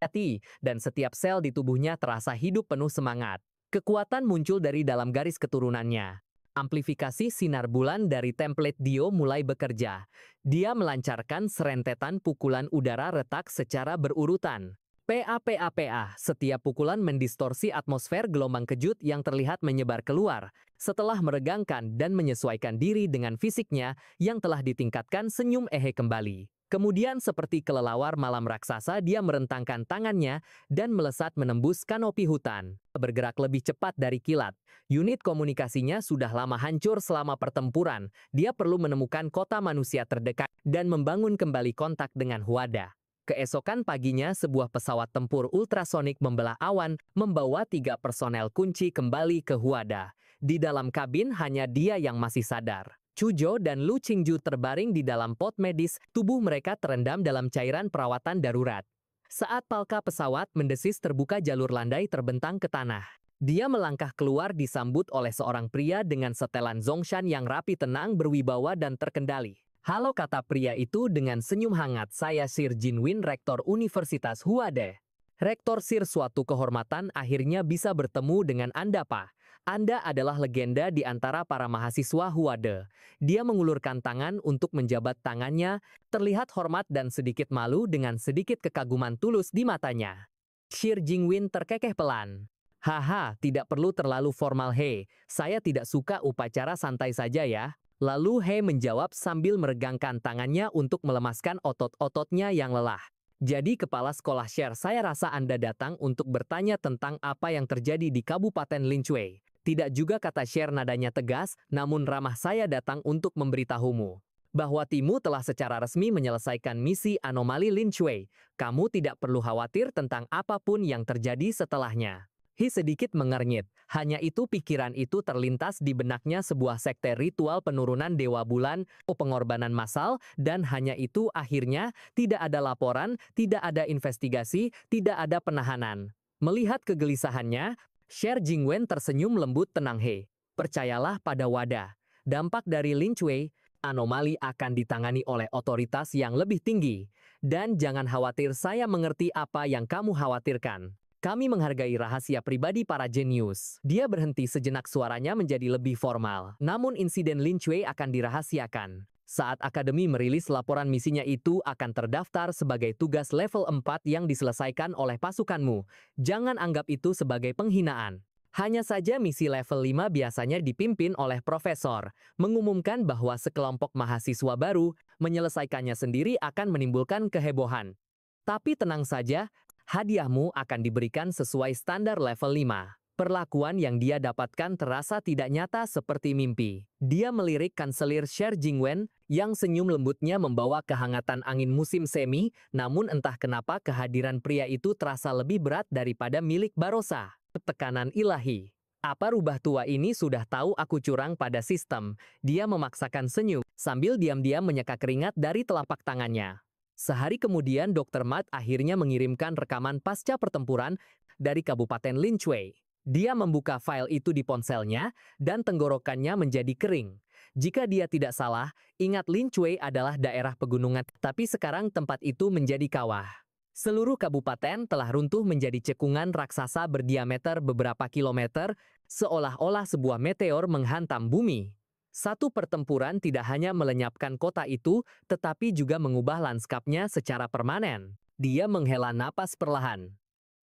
dan setiap sel di tubuhnya terasa hidup penuh semangat. Kekuatan muncul dari dalam garis keturunannya. Amplifikasi sinar bulan dari template Dio mulai bekerja. Dia melancarkan serentetan pukulan udara retak secara berurutan. PA. Setiap pukulan mendistorsi atmosfer, gelombang kejut yang terlihat menyebar keluar. Setelah meregangkan dan menyesuaikan diri dengan fisiknya yang telah ditingkatkan, senyum Ehe kembali. Kemudian seperti kelelawar malam raksasa, dia merentangkan tangannya dan melesat menembus kanopi hutan. Bergerak lebih cepat dari kilat. Unit komunikasinya sudah lama hancur selama pertempuran. Dia perlu menemukan kota manusia terdekat dan membangun kembali kontak dengan Huada. Keesokan paginya, sebuah pesawat tempur ultrasonik membelah awan, membawa 3 personel kunci kembali ke Huada. Di dalam kabin hanya dia yang masih sadar. Chujo dan Lu Qingju terbaring di dalam pot medis, tubuh mereka terendam dalam cairan perawatan darurat. Saat palka pesawat mendesis, terbuka jalur landai terbentang ke tanah. Dia melangkah keluar disambut oleh seorang pria dengan setelan Zongshan yang rapi, tenang, berwibawa dan terkendali. "Halo," kata pria itu dengan senyum hangat. "Saya Sir Jinwin, Rektor Universitas Huade." "Rektor Sir, suatu kehormatan akhirnya bisa bertemu dengan Anda, Pak. Anda adalah legenda di antara para mahasiswa Huade." Dia mengulurkan tangan untuk menjabat tangannya, terlihat hormat dan sedikit malu dengan sedikit kekaguman tulus di matanya. Sir Jinwin terkekeh pelan. "Haha, tidak perlu terlalu formal, He. Saya tidak suka upacara, santai saja ya." Lalu He menjawab sambil meregangkan tangannya untuk melemaskan otot-ototnya yang lelah. "Jadi kepala sekolah Sher, saya rasa Anda datang untuk bertanya tentang apa yang terjadi di Kabupaten Linchway." "Tidak juga," kata Sher nadanya tegas, "namun ramah, saya datang untuk memberitahumu bahwa timmu telah secara resmi menyelesaikan misi anomali Linchway. Kamu tidak perlu khawatir tentang apapun yang terjadi setelahnya." He sedikit mengernyit. Hanya itu pikiran itu terlintas di benaknya, sebuah sekte ritual penurunan Dewa Bulan, pengorbanan massal, dan hanya itu akhirnya. Tidak ada laporan, tidak ada investigasi, tidak ada penahanan. Melihat kegelisahannya, Sher Jingwen tersenyum lembut. "Tenang, He. Percayalah pada Wada. Dampak dari Linchway Anomali akan ditangani oleh otoritas yang lebih tinggi. Dan jangan khawatir, saya mengerti apa yang kamu khawatirkan. Kami menghargai rahasia pribadi para jenius. Dia berhenti sejenak, suaranya menjadi lebih formal. Namun insiden Lin Cui akan dirahasiakan. Saat Akademi merilis laporan misinya, itu akan terdaftar sebagai tugas level 4 yang diselesaikan oleh pasukanmu. Jangan anggap itu sebagai penghinaan. Hanya saja misi level 5 biasanya dipimpin oleh profesor, mengumumkan bahwa sekelompok mahasiswa baru menyelesaikannya sendiri akan menimbulkan kehebohan. Tapi tenang saja, hadiahmu akan diberikan sesuai standar level 5. Perlakuan yang dia dapatkan terasa tidak nyata, seperti mimpi. Dia melirik kanselir Sher Jingwen, yang senyum lembutnya membawa kehangatan angin musim semi, namun entah kenapa kehadiran pria itu terasa lebih berat daripada milik Barossa. Tekanan ilahi. Apa rubah tua ini sudah tahu aku curang pada sistem? Dia memaksakan senyum, sambil diam-diam menyeka keringat dari telapak tangannya. Sehari kemudian Dr. Mat akhirnya mengirimkan rekaman pasca pertempuran dari Kabupaten Lin Cui. Dia membuka file itu di ponselnya, dan tenggorokannya menjadi kering. Jika dia tidak salah, ingat Lin Cui adalah daerah pegunungan, tapi sekarang tempat itu menjadi kawah. Seluruh kabupaten telah runtuh menjadi cekungan raksasa berdiameter beberapa kilometer, seolah-olah sebuah meteor menghantam bumi. Satu pertempuran tidak hanya melenyapkan kota itu, tetapi juga mengubah lanskapnya secara permanen. Dia menghela napas perlahan.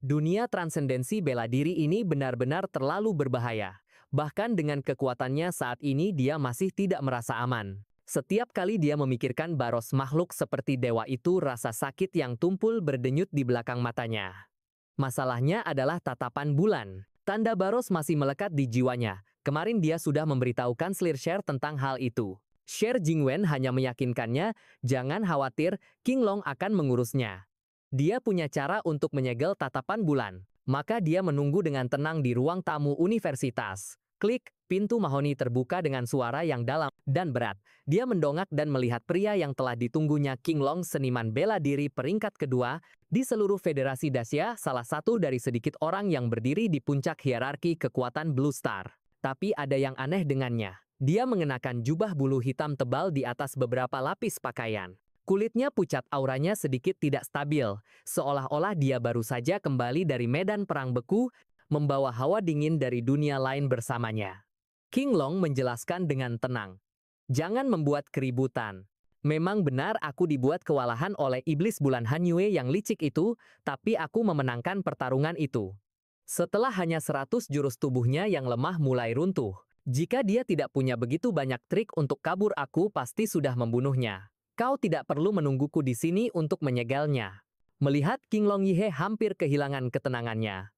Dunia transendensi bela diri ini benar-benar terlalu berbahaya. Bahkan dengan kekuatannya saat ini, dia masih tidak merasa aman. Setiap kali dia memikirkan Baros, makhluk seperti dewa itu, rasa sakit yang tumpul berdenyut di belakang matanya. Masalahnya adalah tatapan bulan. Tanda Baros masih melekat di jiwanya. Kemarin dia sudah memberitahu kanselir Sher tentang hal itu. Sher Jingwen hanya meyakinkannya, jangan khawatir, King Long akan mengurusnya. Dia punya cara untuk menyegel tatapan bulan. Maka dia menunggu dengan tenang di ruang tamu universitas. Klik, pintu mahoni terbuka dengan suara yang dalam dan berat. Dia mendongak dan melihat pria yang telah ditunggunya, King Long, seniman bela diri peringkat kedua di seluruh Federasi Dacia, salah satu dari sedikit orang yang berdiri di puncak hierarki kekuatan Blue Star. Tapi ada yang aneh dengannya. Dia mengenakan jubah bulu hitam tebal di atas beberapa lapis pakaian. Kulitnya pucat, auranya sedikit tidak stabil, seolah-olah dia baru saja kembali dari medan perang beku, membawa hawa dingin dari dunia lain bersamanya. King Long menjelaskan dengan tenang. Jangan membuat keributan. Memang benar aku dibuat kewalahan oleh iblis bulan Hanyue yang licik itu, tapi aku memenangkan pertarungan itu. Setelah hanya 100 jurus, tubuhnya yang lemah mulai runtuh. Jika dia tidak punya begitu banyak trik untuk kabur, aku pasti sudah membunuhnya. Kau tidak perlu menungguku di sini untuk menyegelnya. Melihat King Long, Yihe hampir kehilangan ketenangannya.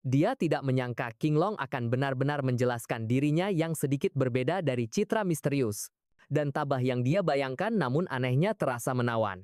Dia tidak menyangka King Long akan benar-benar menjelaskan dirinya yang sedikit berbeda dari citra misterius dan tabah yang dia bayangkan, namun anehnya terasa menawan.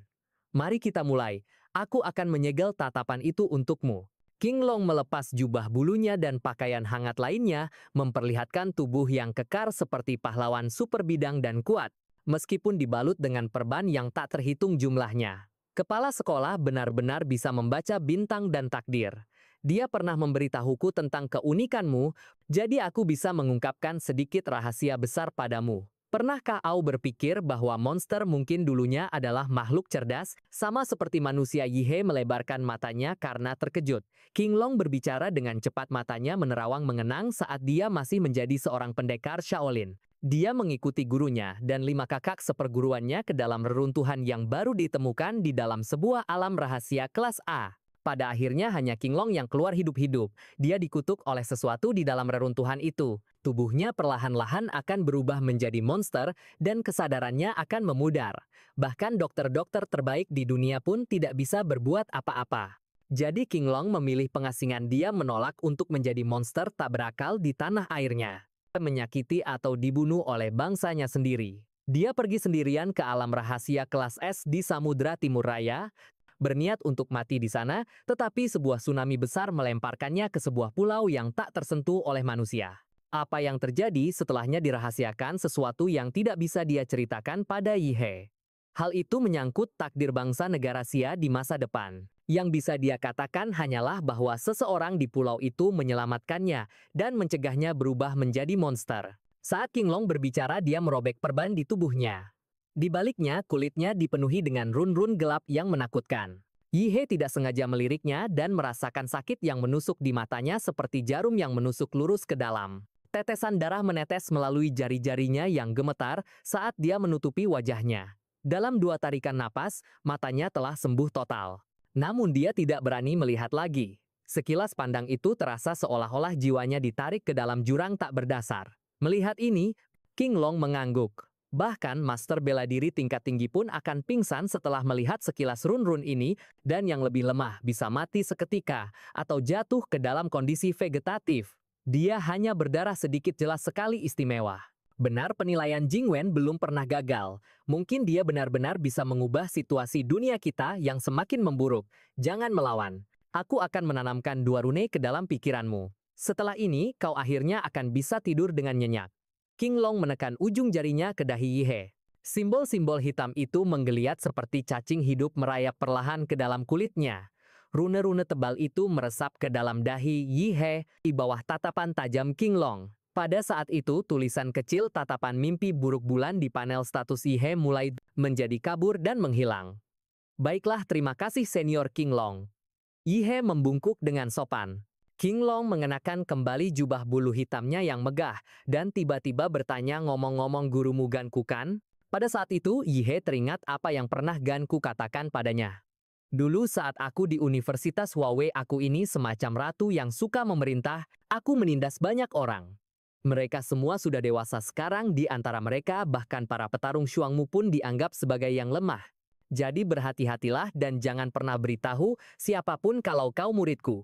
Mari kita mulai, aku akan menyegel tatapan itu untukmu. King Long melepas jubah bulunya dan pakaian hangat lainnya, memperlihatkan tubuh yang kekar seperti pahlawan super bidang dan kuat, meskipun dibalut dengan perban yang tak terhitung jumlahnya. Kepala sekolah benar-benar bisa membaca bintang dan takdir. Dia pernah memberitahuku tentang keunikanmu, jadi aku bisa mengungkapkan sedikit rahasia besar padamu. Pernahkah kau berpikir bahwa monster mungkin dulunya adalah makhluk cerdas, sama seperti manusia? Yihe melebarkan matanya karena terkejut. King Long berbicara dengan cepat, matanya menerawang mengenang saat dia masih menjadi seorang pendekar Shaolin. Dia mengikuti gurunya dan 5 kakak seperguruannya ke dalam reruntuhan yang baru ditemukan di dalam sebuah alam rahasia kelas A. Pada akhirnya hanya King Long yang keluar hidup-hidup. Dia dikutuk oleh sesuatu di dalam reruntuhan itu. Tubuhnya perlahan-lahan akan berubah menjadi monster dan kesadarannya akan memudar. Bahkan dokter-dokter terbaik di dunia pun tidak bisa berbuat apa-apa. Jadi King Long memilih pengasingan. Dia menolak untuk menjadi monster tak berakal di tanah airnya, menyakiti atau dibunuh oleh bangsanya sendiri. Dia pergi sendirian ke alam rahasia kelas S di Samudra Timur Raya, berniat untuk mati di sana, tetapi sebuah tsunami besar melemparkannya ke sebuah pulau yang tak tersentuh oleh manusia. Apa yang terjadi setelahnya dirahasiakan, sesuatu yang tidak bisa dia ceritakan pada Yihe. Hal itu menyangkut takdir bangsa negara Xia di masa depan. Yang bisa dia katakan hanyalah bahwa seseorang di pulau itu menyelamatkannya dan mencegahnya berubah menjadi monster. Saat King Long berbicara, dia merobek perban di tubuhnya. Di baliknya, kulitnya dipenuhi dengan run-run gelap yang menakutkan. Yi He tidak sengaja meliriknya dan merasakan sakit yang menusuk di matanya seperti jarum yang menusuk lurus ke dalam. Tetesan darah menetes melalui jari-jarinya yang gemetar saat dia menutupi wajahnya. Dalam 2 tarikan napas, matanya telah sembuh total. Namun dia tidak berani melihat lagi. Sekilas pandang itu terasa seolah-olah jiwanya ditarik ke dalam jurang tak berdasar. Melihat ini, King Long mengangguk. Bahkan master bela diri tingkat tinggi pun akan pingsan setelah melihat sekilas run-run ini, dan yang lebih lemah bisa mati seketika atau jatuh ke dalam kondisi vegetatif. Dia hanya berdarah sedikit, jelas sekali istimewa. Benar, penilaian Jing Wen belum pernah gagal. Mungkin dia benar-benar bisa mengubah situasi dunia kita yang semakin memburuk. Jangan melawan. Aku akan menanamkan 2 rune ke dalam pikiranmu. Setelah ini, kau akhirnya akan bisa tidur dengan nyenyak. King Long menekan ujung jarinya ke dahi Yi He. Simbol-simbol hitam itu menggeliat seperti cacing hidup merayap perlahan ke dalam kulitnya. Rune-rune tebal itu meresap ke dalam dahi Yi He di bawah tatapan tajam King Long. Pada saat itu, tulisan kecil tatapan mimpi buruk bulan di panel status Yi He mulai menjadi kabur dan menghilang. Baiklah, terima kasih senior King Long. Yi He membungkuk dengan sopan. King Long mengenakan kembali jubah bulu hitamnya yang megah, dan tiba-tiba bertanya, ngomong-ngomong gurumu Ganku kan? Pada saat itu, Yi He teringat apa yang pernah Ganku katakan padanya. Dulu saat aku di Universitas Huawei, aku ini semacam ratu yang suka memerintah, aku menindas banyak orang. Mereka semua sudah dewasa sekarang, di antara mereka bahkan para petarung Shuangmu pun dianggap sebagai yang lemah. Jadi berhati-hatilah dan jangan pernah beritahu siapapun kalau kau muridku.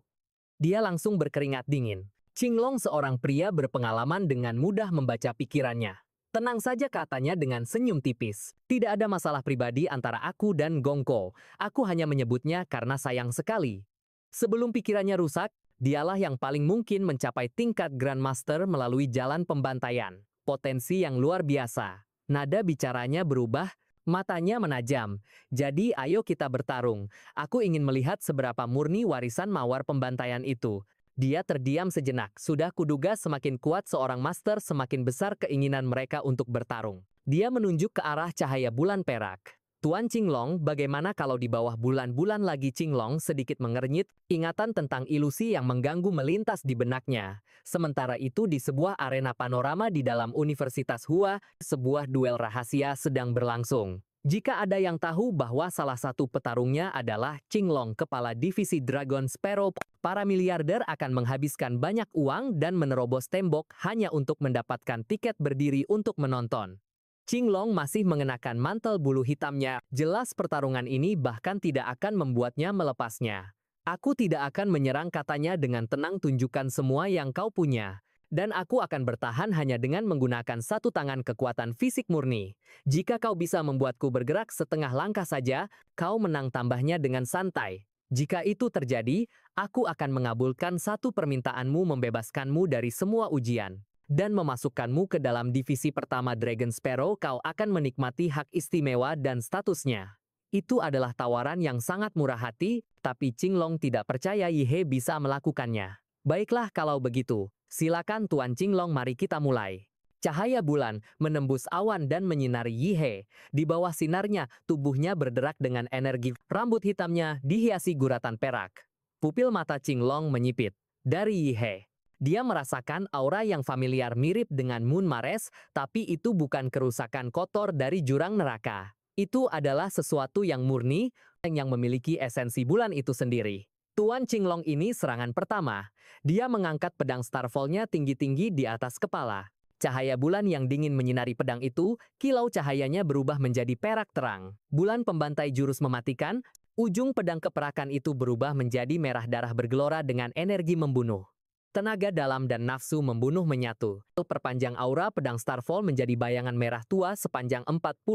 Dia langsung berkeringat dingin. King Long seorang pria berpengalaman dengan mudah membaca pikirannya. Tenang saja, katanya dengan senyum tipis. Tidak ada masalah pribadi antara aku dan Gongko. Aku hanya menyebutnya karena sayang sekali. Sebelum pikirannya rusak, dialah yang paling mungkin mencapai tingkat Grandmaster melalui jalan pembantaian. Potensi yang luar biasa. Nada bicaranya berubah, matanya menajam. Jadi ayo kita bertarung. Aku ingin melihat seberapa murni warisan mawar pembantaian itu. Dia terdiam sejenak. Sudah kuduga semakin kuat seorang master, semakin besar keinginan mereka untuk bertarung. Dia menunjuk ke arah cahaya bulan perak. Tuan King Long, bagaimana kalau di bawah bulan-bulan lagi? King Long sedikit mengernyit, ingatan tentang ilusi yang mengganggu melintas di benaknya. Sementara itu di sebuah arena panorama di dalam Universitas Hua, sebuah duel rahasia sedang berlangsung. Jika ada yang tahu bahwa salah satu petarungnya adalah King Long, kepala divisi Dragon Sparrow, para miliarder akan menghabiskan banyak uang dan menerobos tembok hanya untuk mendapatkan tiket berdiri untuk menonton. King Long masih mengenakan mantel bulu hitamnya. Jelas pertarungan ini bahkan tidak akan membuatnya melepasnya. Aku tidak akan menyerang, katanya dengan tenang, tunjukkan semua yang kau punya. Dan aku akan bertahan hanya dengan menggunakan satu tangan kekuatan fisik murni. Jika kau bisa membuatku bergerak setengah langkah saja, kau menang, tambahnya dengan santai. Jika itu terjadi, aku akan mengabulkan satu permintaanmu, membebaskanmu dari semua ujian. Dan memasukkanmu ke dalam divisi pertama Dragon Sparrow. Kau akan menikmati hak istimewa dan statusnya. Itu adalah tawaran yang sangat murah hati, tapi King Long tidak percaya Yi He bisa melakukannya. Baiklah kalau begitu, silakan Tuan King Long, mari kita mulai. Cahaya bulan menembus awan dan menyinari Yi He. Di bawah sinarnya, tubuhnya berderak dengan energi. Rambut hitamnya dihiasi guratan perak. Pupil mata King Long menyipit. Dari Yi He, dia merasakan aura yang familiar, mirip dengan Moon Mares, tapi itu bukan kerusakan kotor dari jurang neraka. Itu adalah sesuatu yang murni, yang memiliki esensi bulan itu sendiri. Tuan King Long ini serangan pertama. Dia mengangkat pedang Starfall-nya tinggi-tinggi di atas kepala. Cahaya bulan yang dingin menyinari pedang itu, kilau cahayanya berubah menjadi perak terang. Bulan pembantai jurus mematikan, ujung pedang keperakan itu berubah menjadi merah darah bergelora dengan energi membunuh. Tenaga dalam dan nafsu membunuh menyatu. Perpanjang aura pedang Starfall menjadi bayangan merah tua sepanjang 45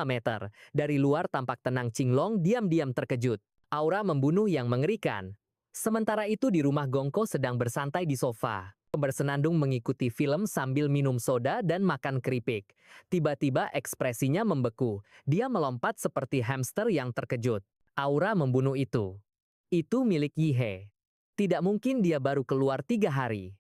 meter. Dari luar tampak tenang, King Long diam-diam terkejut. Aura membunuh yang mengerikan. Sementara itu di rumah Gongko sedang bersantai di sofa. Bersenandung mengikuti film sambil minum soda dan makan keripik. Tiba-tiba ekspresinya membeku. Dia melompat seperti hamster yang terkejut. Aura membunuh itu milik Yi He. Tidak mungkin, dia baru keluar 3 hari.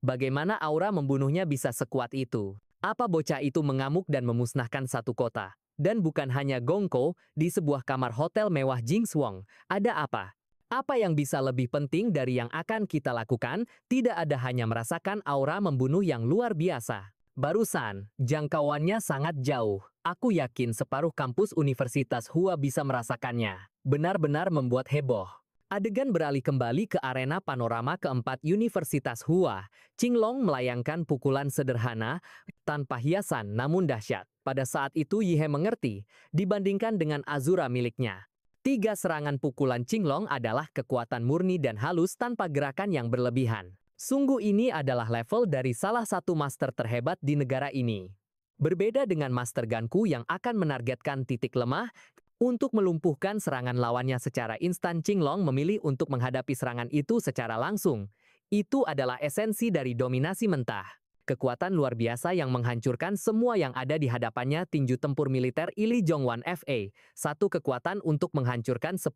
Bagaimana aura membunuhnya bisa sekuat itu? Apa bocah itu mengamuk dan memusnahkan satu kota? Dan bukan hanya Gongko, di sebuah kamar hotel mewah Jingswong. Ada apa? Apa yang bisa lebih penting dari yang akan kita lakukan? Tidak ada, hanya merasakan aura membunuh yang luar biasa. Barusan, jangkauannya sangat jauh. Aku yakin separuh kampus Universitas Hua bisa merasakannya. Benar-benar membuat heboh. Adegan beralih kembali ke arena panorama keempat Universitas Hua. Qinglong melayangkan pukulan sederhana, tanpa hiasan namun dahsyat. Pada saat itu Yihe mengerti, dibandingkan dengan Azura miliknya. 3 serangan pukulan Qinglong adalah kekuatan murni dan halus tanpa gerakan yang berlebihan. Sungguh ini adalah level dari salah satu master terhebat di negara ini. Berbeda dengan Master Ganku yang akan menargetkan titik lemah, untuk melumpuhkan serangan lawannya secara instan, Qinglong memilih untuk menghadapi serangan itu secara langsung. Itu adalah esensi dari dominasi mentah. Kekuatan luar biasa yang menghancurkan semua yang ada di hadapannya. Tinju tempur militer Ili Zhongwan FA. Satu kekuatan untuk menghancurkan 10.000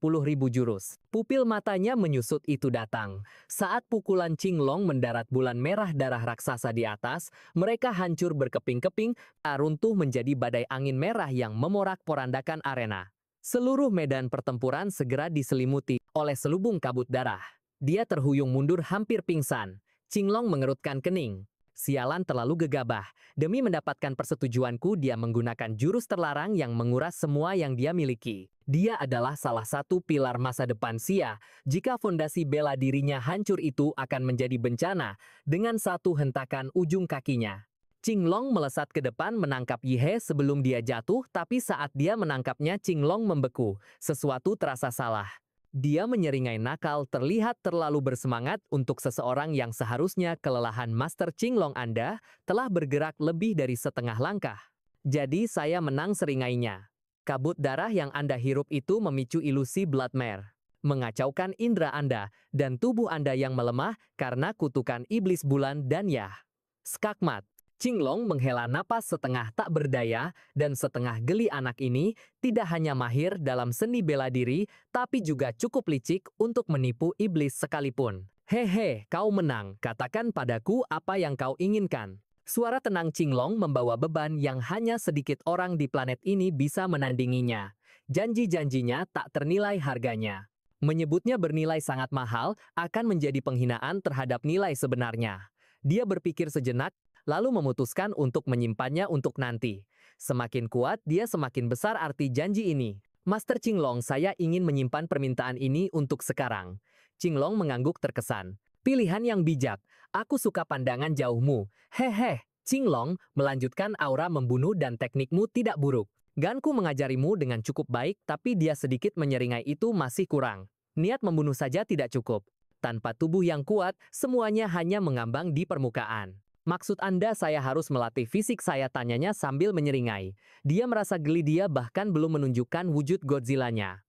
jurus. Pupil matanya menyusut itu datang. Saat pukulan Qinglong mendarat bulan merah darah raksasa di atas, mereka hancur berkeping-keping, runtuh menjadi badai angin merah yang memorak-porandakan arena. Seluruh medan pertempuran segera diselimuti oleh selubung kabut darah. Dia terhuyung mundur hampir pingsan. Qinglong mengerutkan kening. Sialan, terlalu gegabah. Demi mendapatkan persetujuanku, dia menggunakan jurus terlarang yang menguras semua yang dia miliki. Dia adalah salah satu pilar masa depan Xia. Jika fondasi bela dirinya hancur, itu akan menjadi bencana. Dengan satu hentakan ujung kakinya, Qinglong melesat ke depan menangkap Yihe sebelum dia jatuh, tapi saat dia menangkapnya Qinglong membeku. Sesuatu terasa salah. Dia menyeringai nakal, terlihat terlalu bersemangat untuk seseorang yang seharusnya kelelahan. Master Qinglong, Anda telah bergerak lebih dari setengah langkah. Jadi saya menang, seringainya. Kabut darah yang Anda hirup itu memicu ilusi bloodmare, mengacaukan indera Anda, dan tubuh Anda yang melemah karena kutukan iblis bulan dan Yah. Skakmat. Qinglong menghela napas setengah tak berdaya dan setengah geli. Anak ini tidak hanya mahir dalam seni bela diri, tapi juga cukup licik untuk menipu iblis sekalipun. Hehe, kau menang. Katakan padaku apa yang kau inginkan. Suara tenang Qinglong membawa beban yang hanya sedikit orang di planet ini bisa menandinginya. Janji-janjinya tak ternilai harganya. Menyebutnya bernilai sangat mahal akan menjadi penghinaan terhadap nilai sebenarnya. Dia berpikir sejenak, lalu memutuskan untuk menyimpannya untuk nanti. Semakin kuat dia, semakin besar arti janji ini. Master Qinglong, saya ingin menyimpan permintaan ini untuk sekarang. Qinglong mengangguk terkesan. Pilihan yang bijak. Aku suka pandangan jauhmu. Hehe. Qinglong melanjutkan, aura membunuh dan teknikmu tidak buruk. Ganku mengajarimu dengan cukup baik, tapi dia sedikit menyeringai, itu masih kurang. Niat membunuh saja tidak cukup. Tanpa tubuh yang kuat, semuanya hanya mengambang di permukaan. Maksud Anda saya harus melatih fisik saya, tanyanya sambil menyeringai. Dia merasa geli, dia bahkan belum menunjukkan wujud Godzilla-nya.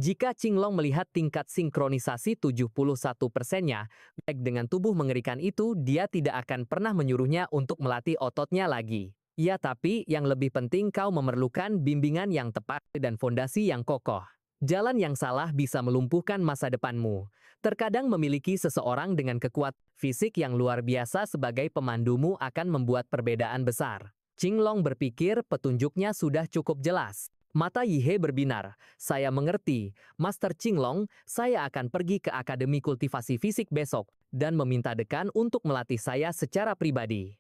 Jika Qinglong melihat tingkat sinkronisasi 71%-nya, baik dengan tubuh mengerikan itu, dia tidak akan pernah menyuruhnya untuk melatih ototnya lagi. Ya, tapi yang lebih penting kau memerlukan bimbingan yang tepat dan fondasi yang kokoh. Jalan yang salah bisa melumpuhkan masa depanmu. Terkadang memiliki seseorang dengan kekuatan fisik yang luar biasa sebagai pemandumu akan membuat perbedaan besar. Qinglong berpikir petunjuknya sudah cukup jelas. Mata Yihe berbinar. Saya mengerti, Master Qinglong, saya akan pergi ke Akademi Kultivasi Fisik besok dan meminta dekan untuk melatih saya secara pribadi.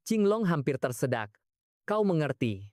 Qinglong hampir tersedak. Kau mengerti?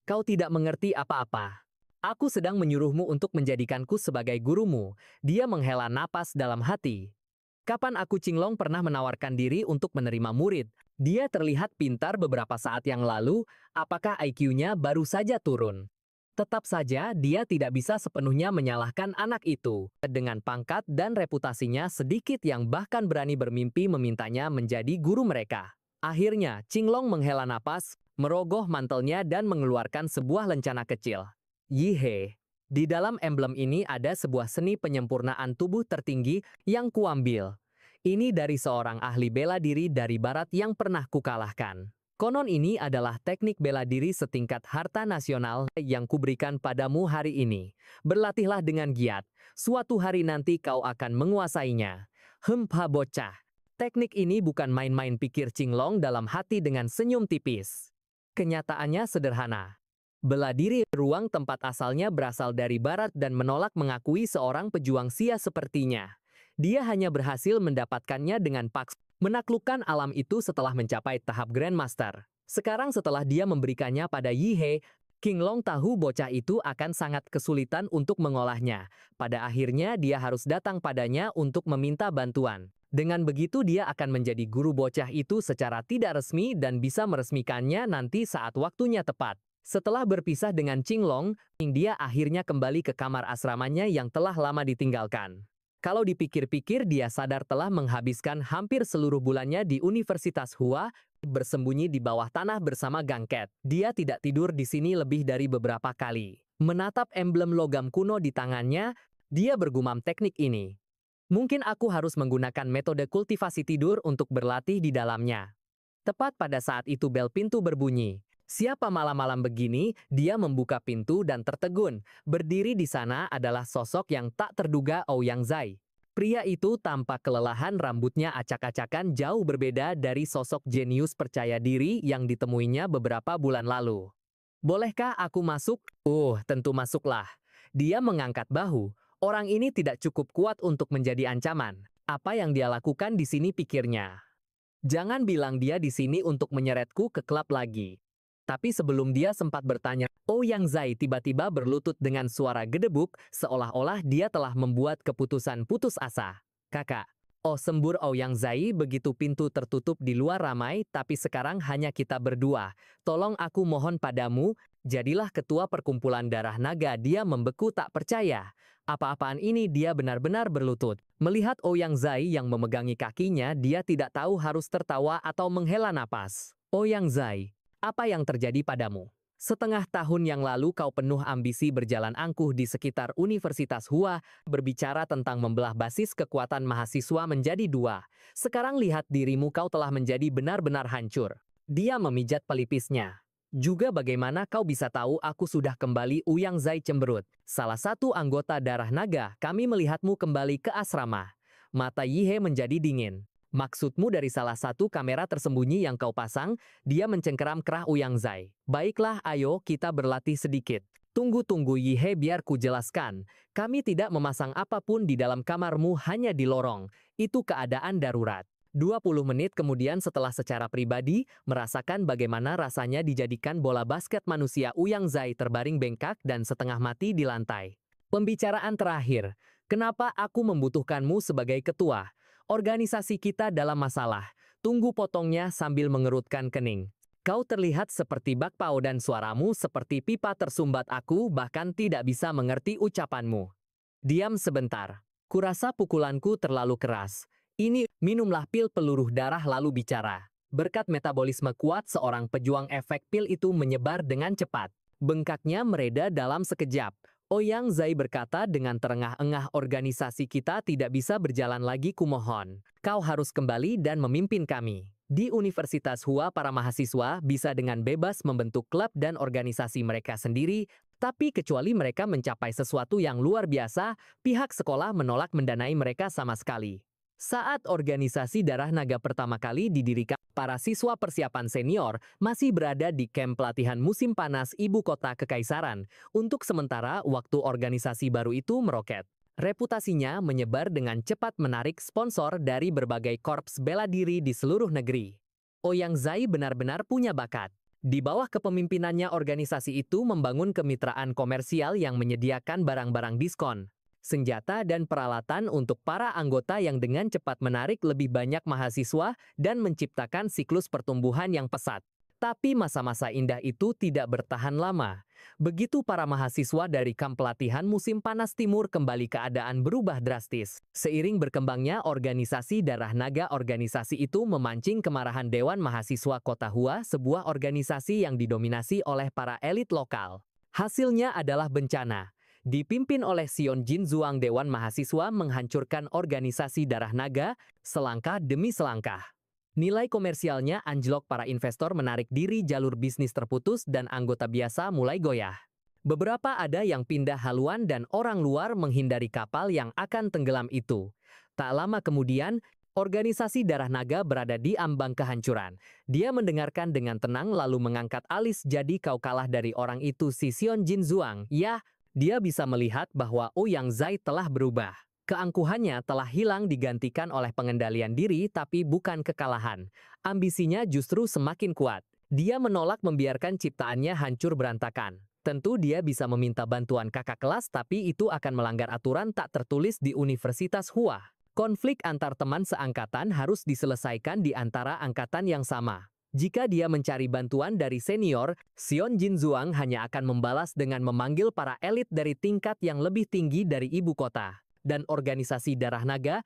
Kau tidak mengerti apa-apa. Aku sedang menyuruhmu untuk menjadikanku sebagai gurumu. Dia menghela napas dalam hati. Kapan aku Qinglong pernah menawarkan diri untuk menerima murid? Dia terlihat pintar beberapa saat yang lalu, apakah IQ-nya baru saja turun? Tetap saja dia tidak bisa sepenuhnya menyalahkan anak itu. Dengan pangkat dan reputasinya sedikit yang bahkan berani bermimpi memintanya menjadi guru mereka. Akhirnya, Qinglong menghela napas, merogoh mantelnya dan mengeluarkan sebuah lencana kecil. Yihe, di dalam emblem ini ada sebuah seni penyempurnaan tubuh tertinggi yang kuambil. Ini dari seorang ahli bela diri dari barat yang pernah kukalahkan. Konon ini adalah teknik bela diri setingkat harta nasional yang kuberikan padamu hari ini. Berlatihlah dengan giat. Suatu hari nanti kau akan menguasainya. Hempa bocah. Teknik ini bukan main-main, pikir Qinglong dalam hati dengan senyum tipis. Kenyataannya sederhana. Bela diri ruang tempat asalnya berasal dari barat dan menolak mengakui seorang pejuang Xia sepertinya. Dia hanya berhasil mendapatkannya dengan paksa. Menaklukkan alam itu setelah mencapai tahap Grandmaster. Sekarang setelah dia memberikannya pada Yi He, Qinglong tahu bocah itu akan sangat kesulitan untuk mengolahnya. Pada akhirnya dia harus datang padanya untuk meminta bantuan. Dengan begitu dia akan menjadi guru bocah itu secara tidak resmi dan bisa meresmikannya nanti saat waktunya tepat. Setelah berpisah dengan Qinglong, dia akhirnya kembali ke kamar asramanya yang telah lama ditinggalkan. Kalau dipikir-pikir, dia sadar telah menghabiskan hampir seluruh bulannya di Universitas Hua, bersembunyi di bawah tanah bersama Gangket. Dia tidak tidur di sini lebih dari beberapa kali. Menatap emblem logam kuno di tangannya, dia bergumam teknik ini. Mungkin aku harus menggunakan metode kultivasi tidur untuk berlatih di dalamnya. Tepat pada saat itu bel pintu berbunyi. Siapa malam-malam begini? Dia membuka pintu dan tertegun. Berdiri di sana adalah sosok yang tak terduga, Ouyang Zai. Pria itu tampak kelelahan, rambutnya acak-acakan, jauh berbeda dari sosok jenius percaya diri yang ditemuinya beberapa bulan lalu. Bolehkah aku masuk? Tentu masuklah. Dia mengangkat bahu. Orang ini tidak cukup kuat untuk menjadi ancaman. Apa yang dia lakukan di sini, pikirnya. Jangan bilang dia di sini untuk menyeretku ke klub lagi. Tapi sebelum dia sempat bertanya, Ouyang Zai tiba-tiba berlutut dengan suara gedebuk, seolah-olah dia telah membuat keputusan putus asa. Kakak. Sembur Ouyang Zai begitu pintu tertutup di luar ramai, tapi sekarang hanya kita berdua. Tolong aku mohon padamu, jadilah ketua perkumpulan darah naga. Dia membeku tak percaya. Apa-apaan ini, dia benar-benar berlutut. Melihat Ouyang Zai yang memegangi kakinya, dia tidak tahu harus tertawa atau menghela napas. Ouyang Zai, apa yang terjadi padamu? Setengah tahun yang lalu kau penuh ambisi berjalan angkuh di sekitar Universitas Hua, berbicara tentang membelah basis kekuatan mahasiswa menjadi dua. Sekarang lihat dirimu, kau telah menjadi benar-benar hancur. Dia memijat pelipisnya. Juga bagaimana kau bisa tahu aku sudah kembali? Ouyang Zai cemberut. Salah satu anggota darah naga, kami melihatmu kembali ke asrama. Mata Yi He menjadi dingin. Maksudmu dari salah satu kamera tersembunyi yang kau pasang? Dia mencengkeram kerah Ouyang Zai. Baiklah, ayo kita berlatih sedikit. Tunggu Yi He, biar ku jelaskan. Kami tidak memasang apapun di dalam kamarmu, hanya di lorong. Itu keadaan darurat. 20 menit kemudian setelah secara pribadi merasakan bagaimana rasanya dijadikan bola basket manusia, Ouyang Zai terbaring bengkak dan setengah mati di lantai. Pembicaraan terakhir. Kenapa aku membutuhkanmu sebagai ketua? Organisasi kita dalam masalah. Tunggu, potongnya sambil mengerutkan kening. Kau terlihat seperti bakpao dan suaramu seperti pipa tersumbat. Aku bahkan tidak bisa mengerti ucapanmu. Diam sebentar. Kurasa pukulanku terlalu keras. Ini, minumlah pil peluruh darah lalu bicara. Berkat metabolisme kuat seorang pejuang, efek pil itu menyebar dengan cepat. Bengkaknya mereda dalam sekejap. Ouyang Zai berkata dengan terengah-engah, organisasi kita tidak bisa berjalan lagi, kumohon. Kau harus kembali dan memimpin kami. Di Universitas Hua, para mahasiswa bisa dengan bebas membentuk klub dan organisasi mereka sendiri, tapi kecuali mereka mencapai sesuatu yang luar biasa, pihak sekolah menolak mendanai mereka sama sekali. Saat organisasi darah naga pertama kali didirikan, para siswa persiapan senior masih berada di kamp pelatihan musim panas ibu kota kekaisaran. Untuk sementara waktu organisasi baru itu meroket. Reputasinya menyebar dengan cepat, menarik sponsor dari berbagai korps bela diri di seluruh negeri. Ouyang Zai benar-benar punya bakat. Di bawah kepemimpinannya, organisasi itu membangun kemitraan komersial yang menyediakan barang-barang diskon, senjata dan peralatan untuk para anggota yang dengan cepat menarik lebih banyak mahasiswa dan menciptakan siklus pertumbuhan yang pesat. Tapi masa-masa indah itu tidak bertahan lama. Begitu para mahasiswa dari kamp pelatihan musim panas timur kembali, keadaan berubah drastis. Seiring berkembangnya organisasi darah naga, organisasi itu memancing kemarahan Dewan Mahasiswa Kota Hua, sebuah organisasi yang didominasi oleh para elit lokal. Hasilnya adalah bencana. Dipimpin oleh Sion Jin Zhuang, Dewan Mahasiswa menghancurkan organisasi darah naga selangkah demi selangkah. Nilai komersialnya anjlok, para investor menarik diri, jalur bisnis terputus, dan anggota biasa mulai goyah. Beberapa ada yang pindah haluan dan orang luar menghindari kapal yang akan tenggelam itu. Tak lama kemudian, Organisasi Darah Naga berada di ambang kehancuran. Dia mendengarkan dengan tenang lalu mengangkat alis. Jadi kau kalah dari orang itu, si Sion Jin Zhuang. Ya, dia bisa melihat bahwa Ouyang Zai telah berubah. Keangkuhannya telah hilang digantikan oleh pengendalian diri tapi bukan kekalahan. Ambisinya justru semakin kuat. Dia menolak membiarkan ciptaannya hancur berantakan. Tentu dia bisa meminta bantuan kakak kelas tapi itu akan melanggar aturan tak tertulis di Universitas Hua. Konflik antar teman seangkatan harus diselesaikan di antara angkatan yang sama. Jika dia mencari bantuan dari senior, Sion Jin Zhuang hanya akan membalas dengan memanggil para elit dari tingkat yang lebih tinggi dari ibu kota, dan organisasi Darah Naga,